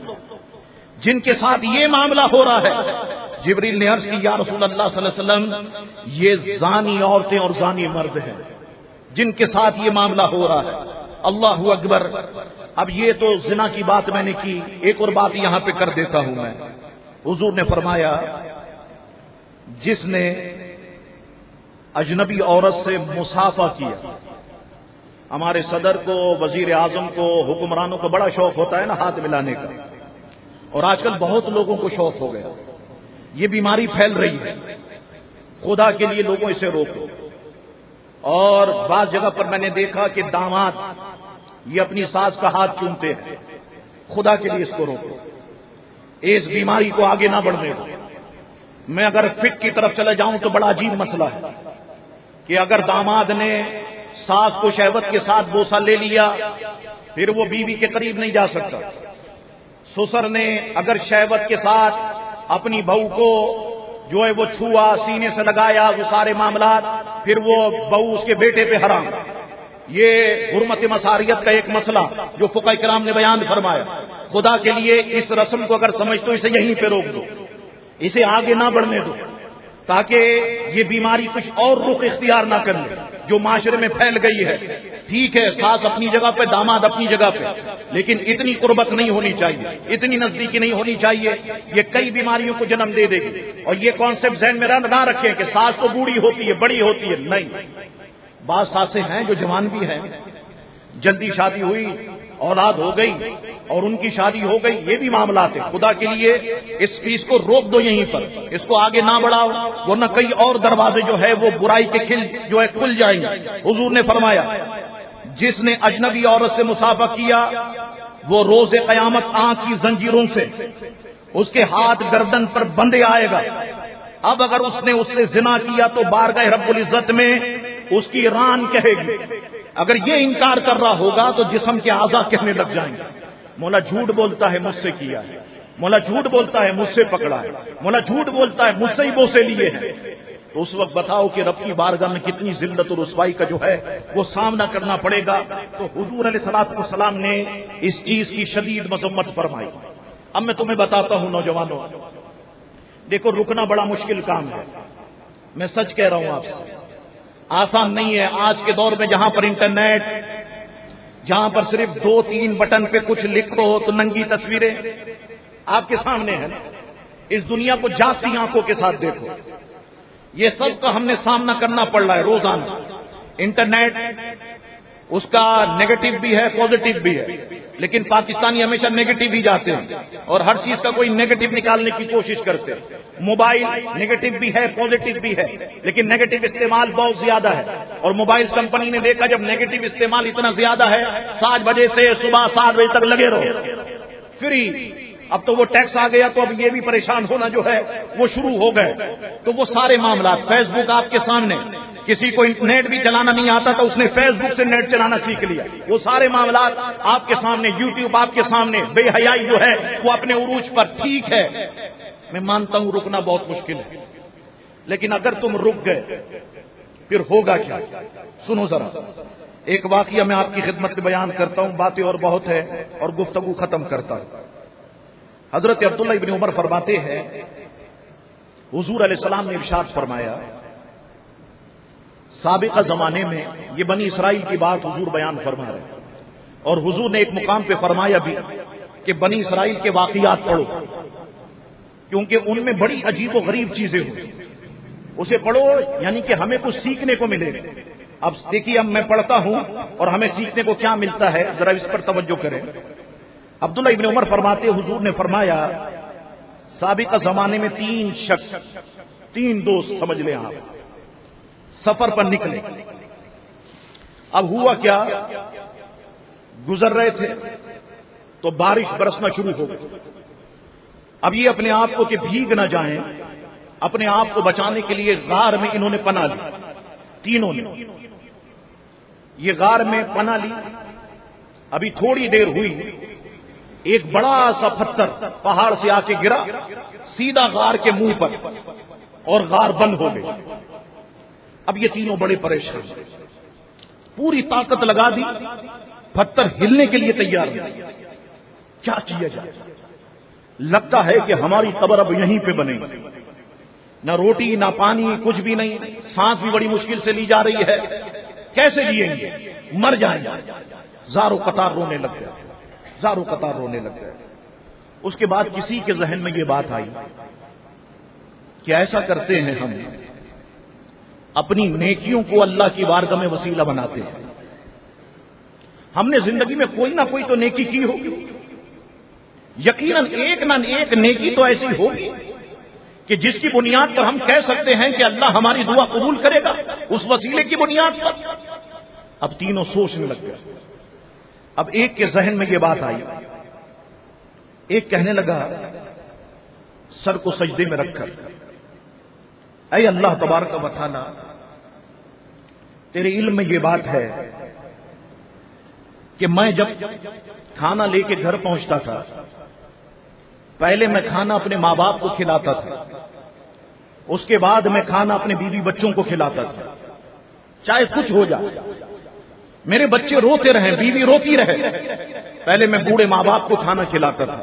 جن کے ساتھ یہ معاملہ ہو رہا ہے؟ جبریل نے عرض کی یا رسول اللہ صلی اللہ علیہ وسلم، یہ زانی عورتیں اور زانی مرد ہیں جن کے ساتھ یہ معاملہ ہو رہا ہے. اللہ اکبر. اب یہ تو زنا کی بات میں نے کی، ایک اور بات یہاں پہ کر دیتا ہوں میں. حضور نے فرمایا جس نے اجنبی عورت سے مصافحہ کیا، ہمارے صدر کو، وزیر اعظم کو، حکمرانوں کو بڑا شوق ہوتا ہے نا ہاتھ ملانے کا، اور آج کل بہت لوگوں کو شوق ہو گیا. یہ بیماری پھیل رہی ہے، خدا کے لیے لوگوں اسے روکو. اور بعض جگہ پر میں نے دیکھا کہ داماد یہ اپنی ساس کا ہاتھ چومتے ہیں. خدا کے لیے اس کو روکو، اس بیماری کو آگے نہ بڑھنے دو. میں اگر فقہ کی طرف چلے جاؤں تو بڑا عجیب مسئلہ ہے کہ اگر داماد نے ساس کو شہوت کے ساتھ بوسہ لے لیا پھر وہ بیوی کے قریب نہیں جا سکتا. سسر نے اگر شہوت کے ساتھ اپنی بہو کو جو ہے وہ چھوا، سینے سے لگایا، وہ سارے معاملات، پھر وہ بہو اس کے بیٹے پہ حرام. یہ حرمت مساریت کا ایک مسئلہ جو فقہ کرام نے بیان فرمایا. خدا کے لیے اس رسم کو اگر سمجھ تو اسے یہیں پہ روک دو، اسے آگے نہ بڑھنے دو. تاکہ یہ بیماری کچھ اور رخ اختیار نہ کر لے جو معاشرے میں پھیل گئی ہے۔ ٹھیک ہے، ساس اپنی جگہ پہ، داماد اپنی جگہ پہ، لیکن اتنی قربت نہیں ہونی چاہیے، اتنی نزدیکی نہیں ہونی چاہیے، یہ کئی بیماریوں کو جنم دے دے گی۔ اور یہ کانسیپٹ ذہن میں نہ رکھیں کہ ساس تو بوڑھی ہوتی ہے، بڑی ہوتی ہے، نہیں، بعض ساسیں ہیں جو جوان بھی ہیں، جلدی شادی ہوئی، اولاد ہو گئی اور ان کی شادی ہو گئی، یہ بھی معاملات ہیں۔ خدا کے لیے اس چیز کو روک دو یہیں پر، اس کو آگے نہ بڑھاؤ، ورنہ کئی اور دروازے جو ہے وہ برائی کے کھل جائیں گے۔ حضور نے فرمایا جس نے اجنبی عورت سے مصافحہ کیا وہ روز قیامت آنکھ کی زنجیروں سے اس کے ہاتھ گردن پر بندھے آئے گا۔ اب اگر اس نے اس سے زنا کیا تو بارگاہ رب العزت میں اس کی ران کہے گی۔ اگر یہ انکار کر رہا ہوگا تو جسم کے اعضاء کہنے لگ جائیں گے، مولا جھوٹ بولتا ہے، مجھ سے کیا ہے، مولا جھوٹ بولتا ہے، مجھ سے پکڑا ہے، مولا جھوٹ بولتا ہے، مجھ سے ہی بوسے لیے ہیں۔ تو اس وقت بتاؤ کہ رب کی بارگاہ میں کتنی ذلت اور رسوائی کا جو ہے وہ سامنا کرنا پڑے گا۔ تو حضور علیہ الصلوۃ والسلام نے اس چیز کی شدید مذمت فرمائی۔ اب میں تمہیں بتاتا ہوں نوجوانوں، دیکھو رکنا بڑا مشکل کام ہے، میں سچ کہہ رہا ہوں آپ سے، آسان نہیں ہے۔ آج کے دور میں جہاں پر انٹرنیٹ، جہاں پر صرف 2-3 بٹن پہ کچھ لکھو تو ننگی تصویریں آپ کے سامنے ہیں، اس دنیا کو جاگتی آنکھوں کے ساتھ دیکھو، یہ سب کا ہم نے سامنا کرنا پڑ رہا ہے روزانہ۔ انٹرنیٹ اس کا نیگیٹو بھی ہے، پازیٹو بھی ہے، لیکن پاکستانی ہمیشہ نیگیٹو ہی جاتے ہیں اور ہر چیز کا کوئی نیگیٹو نکالنے کی کوشش کرتے ہیں۔ موبائل نیگیٹو بھی ہے، پازیٹو بھی ہے، لیکن نیگیٹو استعمال بہت زیادہ ہے۔ اور موبائل کمپنی نے دیکھا جب نیگیٹو استعمال اتنا زیادہ ہے، 7 بجے سے صبح 7 بجے تک لگے رہو فری۔ اب تو وہ ٹیکس آ گیا تو اب یہ بھی پریشان ہونا جو ہے وہ شروع ہو گئے۔ تو وہ سارے معاملات، فیس بک آپ کے سامنے، کسی کو نیٹ بھی چلانا نہیں آتا تو اس نے فیس بک سے نیٹ چلانا سیکھ لیا، وہ سارے معاملات آپ کے سامنے، یوٹیوب آپ کے سامنے، بے حیائی جو ہے وہ اپنے عروج پر۔ ٹھیک ہے، میں مانتا ہوں رکنا بہت مشکل ہے، لیکن اگر تم رک گئے پھر ہوگا کیا؟ سنو ذرا، ایک واقعہ میں آپ کی خدمت میں بیان کرتا ہوں، باتیں اور بہت ہے اور گفتگو ختم کرتا ہوں۔ حضرت عبداللہ ابن عمر فرماتے ہیں حضور علیہ السلام نے ارشاد فرمایا، سابقہ زمانے میں، یہ بنی اسرائیل کی بات حضور بیان فرما رہے ہیں، اور حضور نے ایک مقام پہ فرمایا بھی کہ بنی اسرائیل کے واقعات پڑھو کیونکہ ان میں بڑی عجیب و غریب چیزیں ہوئی، اسے پڑھو یعنی کہ ہمیں کچھ سیکھنے کو ملے۔ اب دیکھیے اب میں پڑھتا ہوں اور ہمیں سیکھنے کو کیا ملتا ہے، ذرا اس پر توجہ کریں۔ عبداللہ ابن عمر فرماتے حضور نے فرمایا سابقہ زمانے میں 3 شخص، 3 دوست سمجھ لیں آپ، سفر پر نکلے۔ اب ہوا کیا، گزر رہے تھے تو بارش برسنا شروع ہو گئی۔ اب یہ اپنے آپ کو کہ بھیگ نہ جائیں، اپنے آپ کو بچانے کے لیے غار میں انہوں نے پناہ لی، تینوں نے یہ غار میں پناہ لی۔ ابھی تھوڑی دیر ہوئی، ایک بڑا سا پتھر پہاڑ سے آ کے گرا سیدھا غار کے منہ پر اور غار بند ہو گئی۔ اب یہ تینوں بڑے پریشان، پوری طاقت لگا دی، پتھر ہلنے کے لیے تیار نہیں، کیا کیا جائے؟ لگتا ہے کہ ہماری قبر اب یہیں پہ بنے گی، نہ روٹی نہ پانی کچھ بھی نہیں، سانس بھی بڑی مشکل سے لی جا رہی ہے، کیسے جیئیں گے، مر جائیں گے۔ زارو قطار رونے لگ گئے، زارو قطار رونے لگ گئے۔ اس کے بعد کسی کے ذہن میں یہ بات آئی کہ ایسا کرتے ہیں ہم اپنی نیکیوں کو اللہ کی بارگاہ میں وسیلہ بناتے ہیں۔ ہم نے زندگی میں کوئی نہ کوئی تو نیکی کی ہوگی، یقیناً ایک نہ ایک نیکی تو ایسی ہوگی کہ جس کی بنیاد پر ہم کہہ سکتے ہیں کہ اللہ ہماری دعا قبول کرے گا، اس وسیلے کی بنیاد پر۔ اب تینوں سوچنے لگ گئے۔ اب ایک کے ذہن میں یہ بات آئی، ایک کہنے لگا سر کو سجدے میں رکھ کر، اے اللہ تبارک و تعالی، تیرے علم میں یہ بات ہے کہ میں جب کھانا لے کے گھر پہنچتا تھا، پہلے میں کھانا اپنے ماں باپ کو کھلاتا تھا، اس کے بعد میں کھانا اپنے بیوی بچوں کو کھلاتا تھا، چاہے کچھ ہو جائے، میرے بچے روتے رہیں، بیوی روتی رہے، پہلے میں بوڑھے ماں باپ کو کھانا کھلاتا تھا،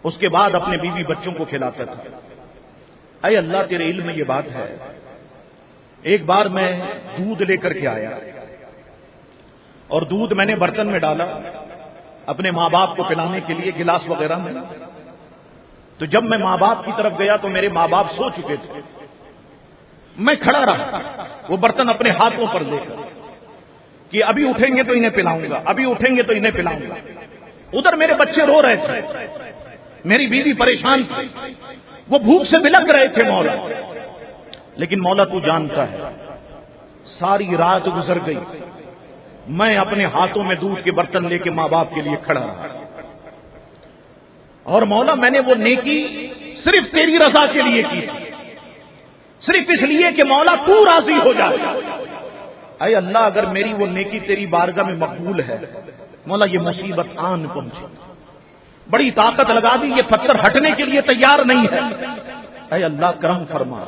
اس کے بعد اپنے بیوی بچوں کو کھلاتا تھا۔ اے اللہ تیرے علم میں یہ بات ہے، ایک بار میں دودھ لے کر کے آیا اور دودھ میں نے برتن میں ڈالا اپنے ماں باپ کو پلانے کے لیے گلاس وغیرہ میں، تو جب میں ماں باپ کی طرف گیا تو میرے ماں باپ سو چکے تھے. میں کھڑا رہا وہ برتن اپنے ہاتھوں پر لے کر کہ ابھی اٹھیں گے تو انہیں پلاؤں گا، ابھی اٹھیں گے تو انہیں پلاؤں گا. ادھر میرے بچے رو رہے تھے، میری بیوی پریشان تھی، وہ بھوک سے بلک رہے تھے. مولا لیکن مولا تو جانتا ہے، ساری رات گزر گئی، میں اپنے ہاتھوں میں دودھ کے برتن لے کے ماں باپ کے لیے کھڑا رہا. اور مولا میں نے وہ نیکی صرف تیری رضا کے لیے کی تھی، صرف اس لیے کہ مولا تو راضی ہو جائے. اے اللہ اگر میری وہ نیکی تیری بارگاہ میں مقبول ہے، مولا یہ مصیبت آن پہنچی، بڑی طاقت لگا دی، یہ پتھر ہٹنے کے لیے تیار نہیں ہے. اے اللہ کرم فرما،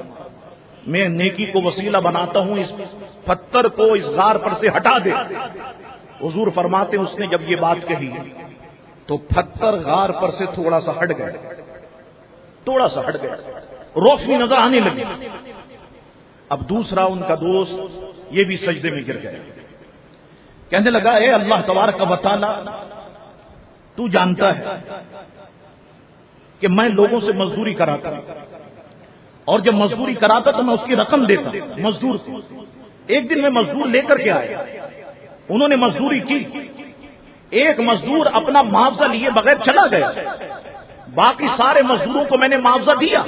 میں نیکی کو وسیلہ بناتا ہوں، اس پتھر کو اس غار پر سے ہٹا دے. حضور فرماتے اس نے جب یہ بات کہی تو پتھر غار پر سے تھوڑا سا ہٹ گیا، تھوڑا سا ہٹ گیا، روشنی نظر آنے لگی. اب دوسرا ان کا دوست یہ بھی سجدے میں گر گیا، کہنے لگا اے اللہ تبارک و تعالی، تو جانتا ہے کہ میں لوگوں سے مزدوری کراتا اور جب مزدوری کراتا تو میں اس کی رقم دیتا مزدور کو. ایک دن میں مزدور لے کر کے آیا، انہوں نے مزدوری کی، ایک مزدور اپنا معاوضہ لیے بغیر چلا گیا، باقی سارے مزدوروں کو میں نے معاوضہ دیا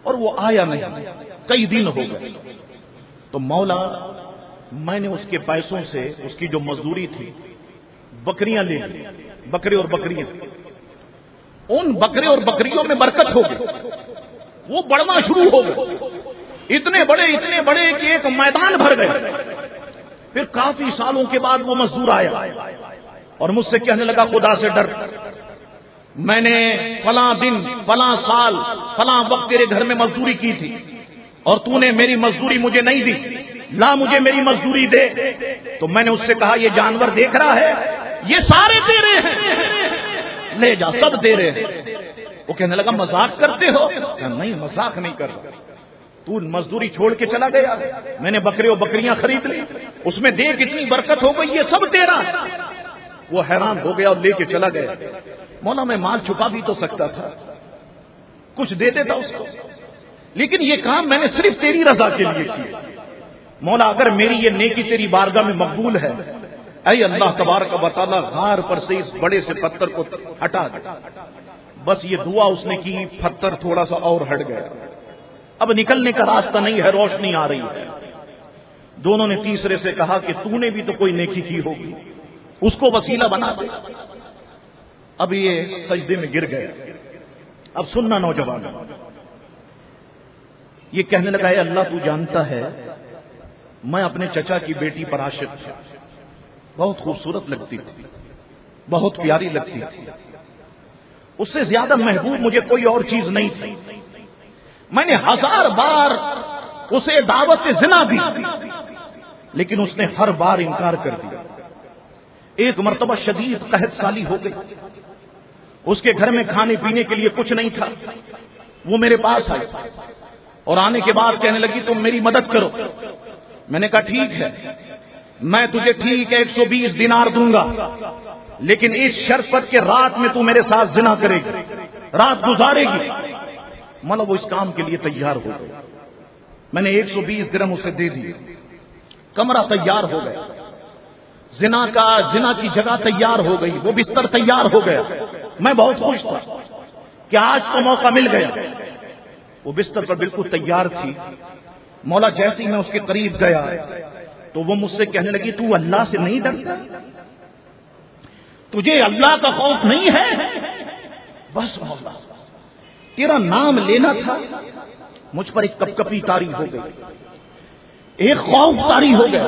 اور وہ آیا نہیں، کئی دن ہو گئے. تو مولا میں نے اس کے پیسوں سے اس کی جو مزدوری تھی بکریاں لے لی، بکرے اور بکریاں. ان بکرے اور بکریوں میں برکت ہو گئی، وہ بڑھنا شروع ہو گئے، اتنے بڑے کہ ایک میدان بھر گئے. پھر کافی سالوں کے بعد وہ مزدور آیا اور مجھ سے کہنے لگا خدا سے ڈر، میں نے فلاں دن فلاں سال فلاں وقت تیرے گھر میں مزدوری کی تھی اور تو نے میری مزدوری مجھے نہیں دی، لا مجھے میری مزدوری دے. تو میں نے اس سے کہا یہ جانور دیکھ رہا ہے، یہ سارے تیرے ہیں، لے جا سب تیرے ہیں. وہ کہنے لگا مذاق کرتے ہو؟ نہیں مذاق نہیں کر رہا، تو مزدوری چھوڑ کے چلا گیا، میں نے بکرے اور بکریاں خرید لی، اس میں دیکھ اتنی برکت ہو گئی، یہ سب تیرا. وہ حیران ہو گیا اور لے کے چلا گیا. مولا میں مال چھپا بھی تو سکتا تھا، کچھ دے دیتا اس کو، لیکن یہ کام میں نے صرف تیری رضا کے لیے کیا. مولا اگر میری یہ نیکی تیری بارگاہ میں مقبول ہے، اے اللہ تبارک و تعالی غار پر سے اس بڑے سے پتھر کو ہٹا دے. بس یہ دعا اس نے کی، پتھر تھوڑا سا اور ہٹ گیا. اب نکلنے کا راستہ نہیں ہے، روشنی آ رہی ہے. دونوں نے تیسرے سے کہا کہ تو نے بھی تو کوئی نیکی کی ہوگی، اس کو وسیلہ بنا دے. اب یہ سجدے میں گر گیا. اب سننا نوجوان، یہ کہنے لگا ہے اللہ تو جانتا ہے میں اپنے چچا کی بیٹی پر عاشق تھا، بہت خوبصورت لگتی تھی، بہت پیاری لگتی تھی، اس سے زیادہ محبوب مجھے کوئی اور چیز نہیں تھی. میں نے 1000 بار اسے دعوت زنا دی لیکن اس نے ہر بار انکار کر دیا. ایک مرتبہ شدید قحط سالی ہو گئی، اس کے گھر میں کھانے پینے کے لیے کچھ نہیں تھا. وہ میرے پاس آئی اور آنے کے بعد کہنے لگی تم میری مدد کرو. میں نے کہا ٹھیک ہے، میں تجھے ٹھیک ہے 120 دینار دوں گا، لیکن اس شرط پر کہ رات میں تو میرے ساتھ زنا کرے گی، رات گزارے گی. مطلب وہ اس کام کے لیے تیار ہو گئی. میں نے 120 درہم اسے دے دی، کمرہ تیار ہو گیا، زنا کی جگہ تیار ہو گئی، وہ بستر تیار ہو گیا. میں بہت خوش تھا کہ آج تو موقع مل گیا. وہ بستر پر بالکل تیار تھی. مولا جیسے ہی میں اس کے قریب گیا تو وہ مجھ سے کہنے لگی تو اللہ سے نہیں ڈرتا، تجھے اللہ کا خوف نہیں ہے؟ بس مولا تیرا نام لینا تھا، مجھ پر ایک کپکپی طاری ہو گئی، ایک خوف طاری ہو گیا،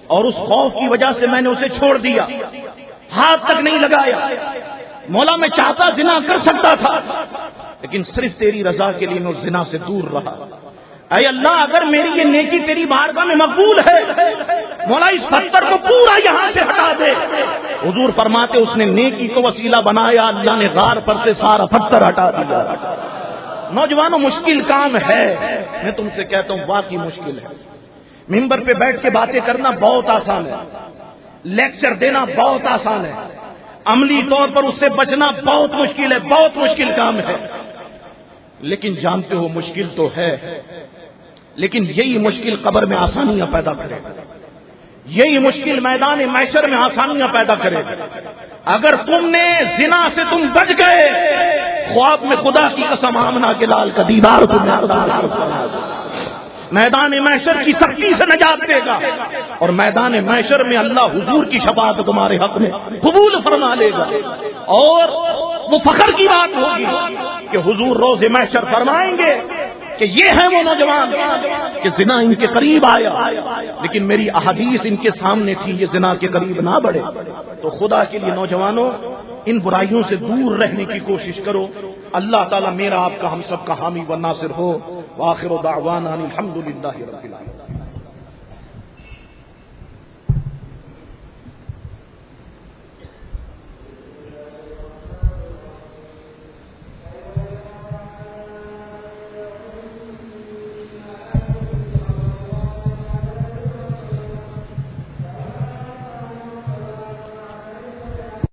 اور اس خوف کی وجہ سے میں نے اسے چھوڑ دیا، ہاتھ تک نہیں لگایا. مولا میں چاہتا زنا کر سکتا تھا لیکن صرف تیری رضا کے لیے میں اس زنا سے دور رہا. اے اللہ اگر میری یہ نیکی تیری بارگاہ میں مقبول ہے، مولا اس پتھر کو پورا یہاں سے ہٹا دے. حضور فرماتے اس نے نیکی کو وسیلہ بنایا، اللہ نے غار پر سے سارا پتھر ہٹا دیا. نوجوانوں مشکل کام ہے، میں تم سے کہتا ہوں واقعی مشکل ہے۔ ممبر پہ بیٹھ کے باتیں کرنا بہت آسان ہے، لیکچر دینا بہت آسان ہے، عملی طور پر اس سے بچنا بہت مشکل ہے، بہت مشکل کام ہے۔ لیکن جانتے ہو مشکل تو ہے، لیکن یہی مشکل قبر میں آسانیاں پیدا کرے گا، یہی مشکل میدان محشر میں آسانیاں پیدا کرے گا۔ اگر تم نے زنا سے تم بچ گئے، خواب میں خدا کی قسم آمنہ کے لال کا دیدار تمہیں میدان محشر کی سختی سے نجات دے گا، اور میدان محشر میں اللہ حضور کی شفاعت تمہارے حق میں قبول فرما لے گا، اور وہ فخر کی بات ہوگی کہ حضور روز محشر فرمائیں گے کہ یہ ہے وہ نوجوان کہ زنا ان کے قریب آیا، لیکن میری احادیث ان کے سامنے تھی، یہ زنا کے قریب نہ بڑھے۔ تو خدا کے لیے نوجوانوں ان برائیوں سے دور رہنے کی کوشش کرو۔ اللہ تعالیٰ میرا آپ کا ہم سب کا حامی و ناصر ہو۔ وآخر دعوانا الحمد للہ رب العالمین۔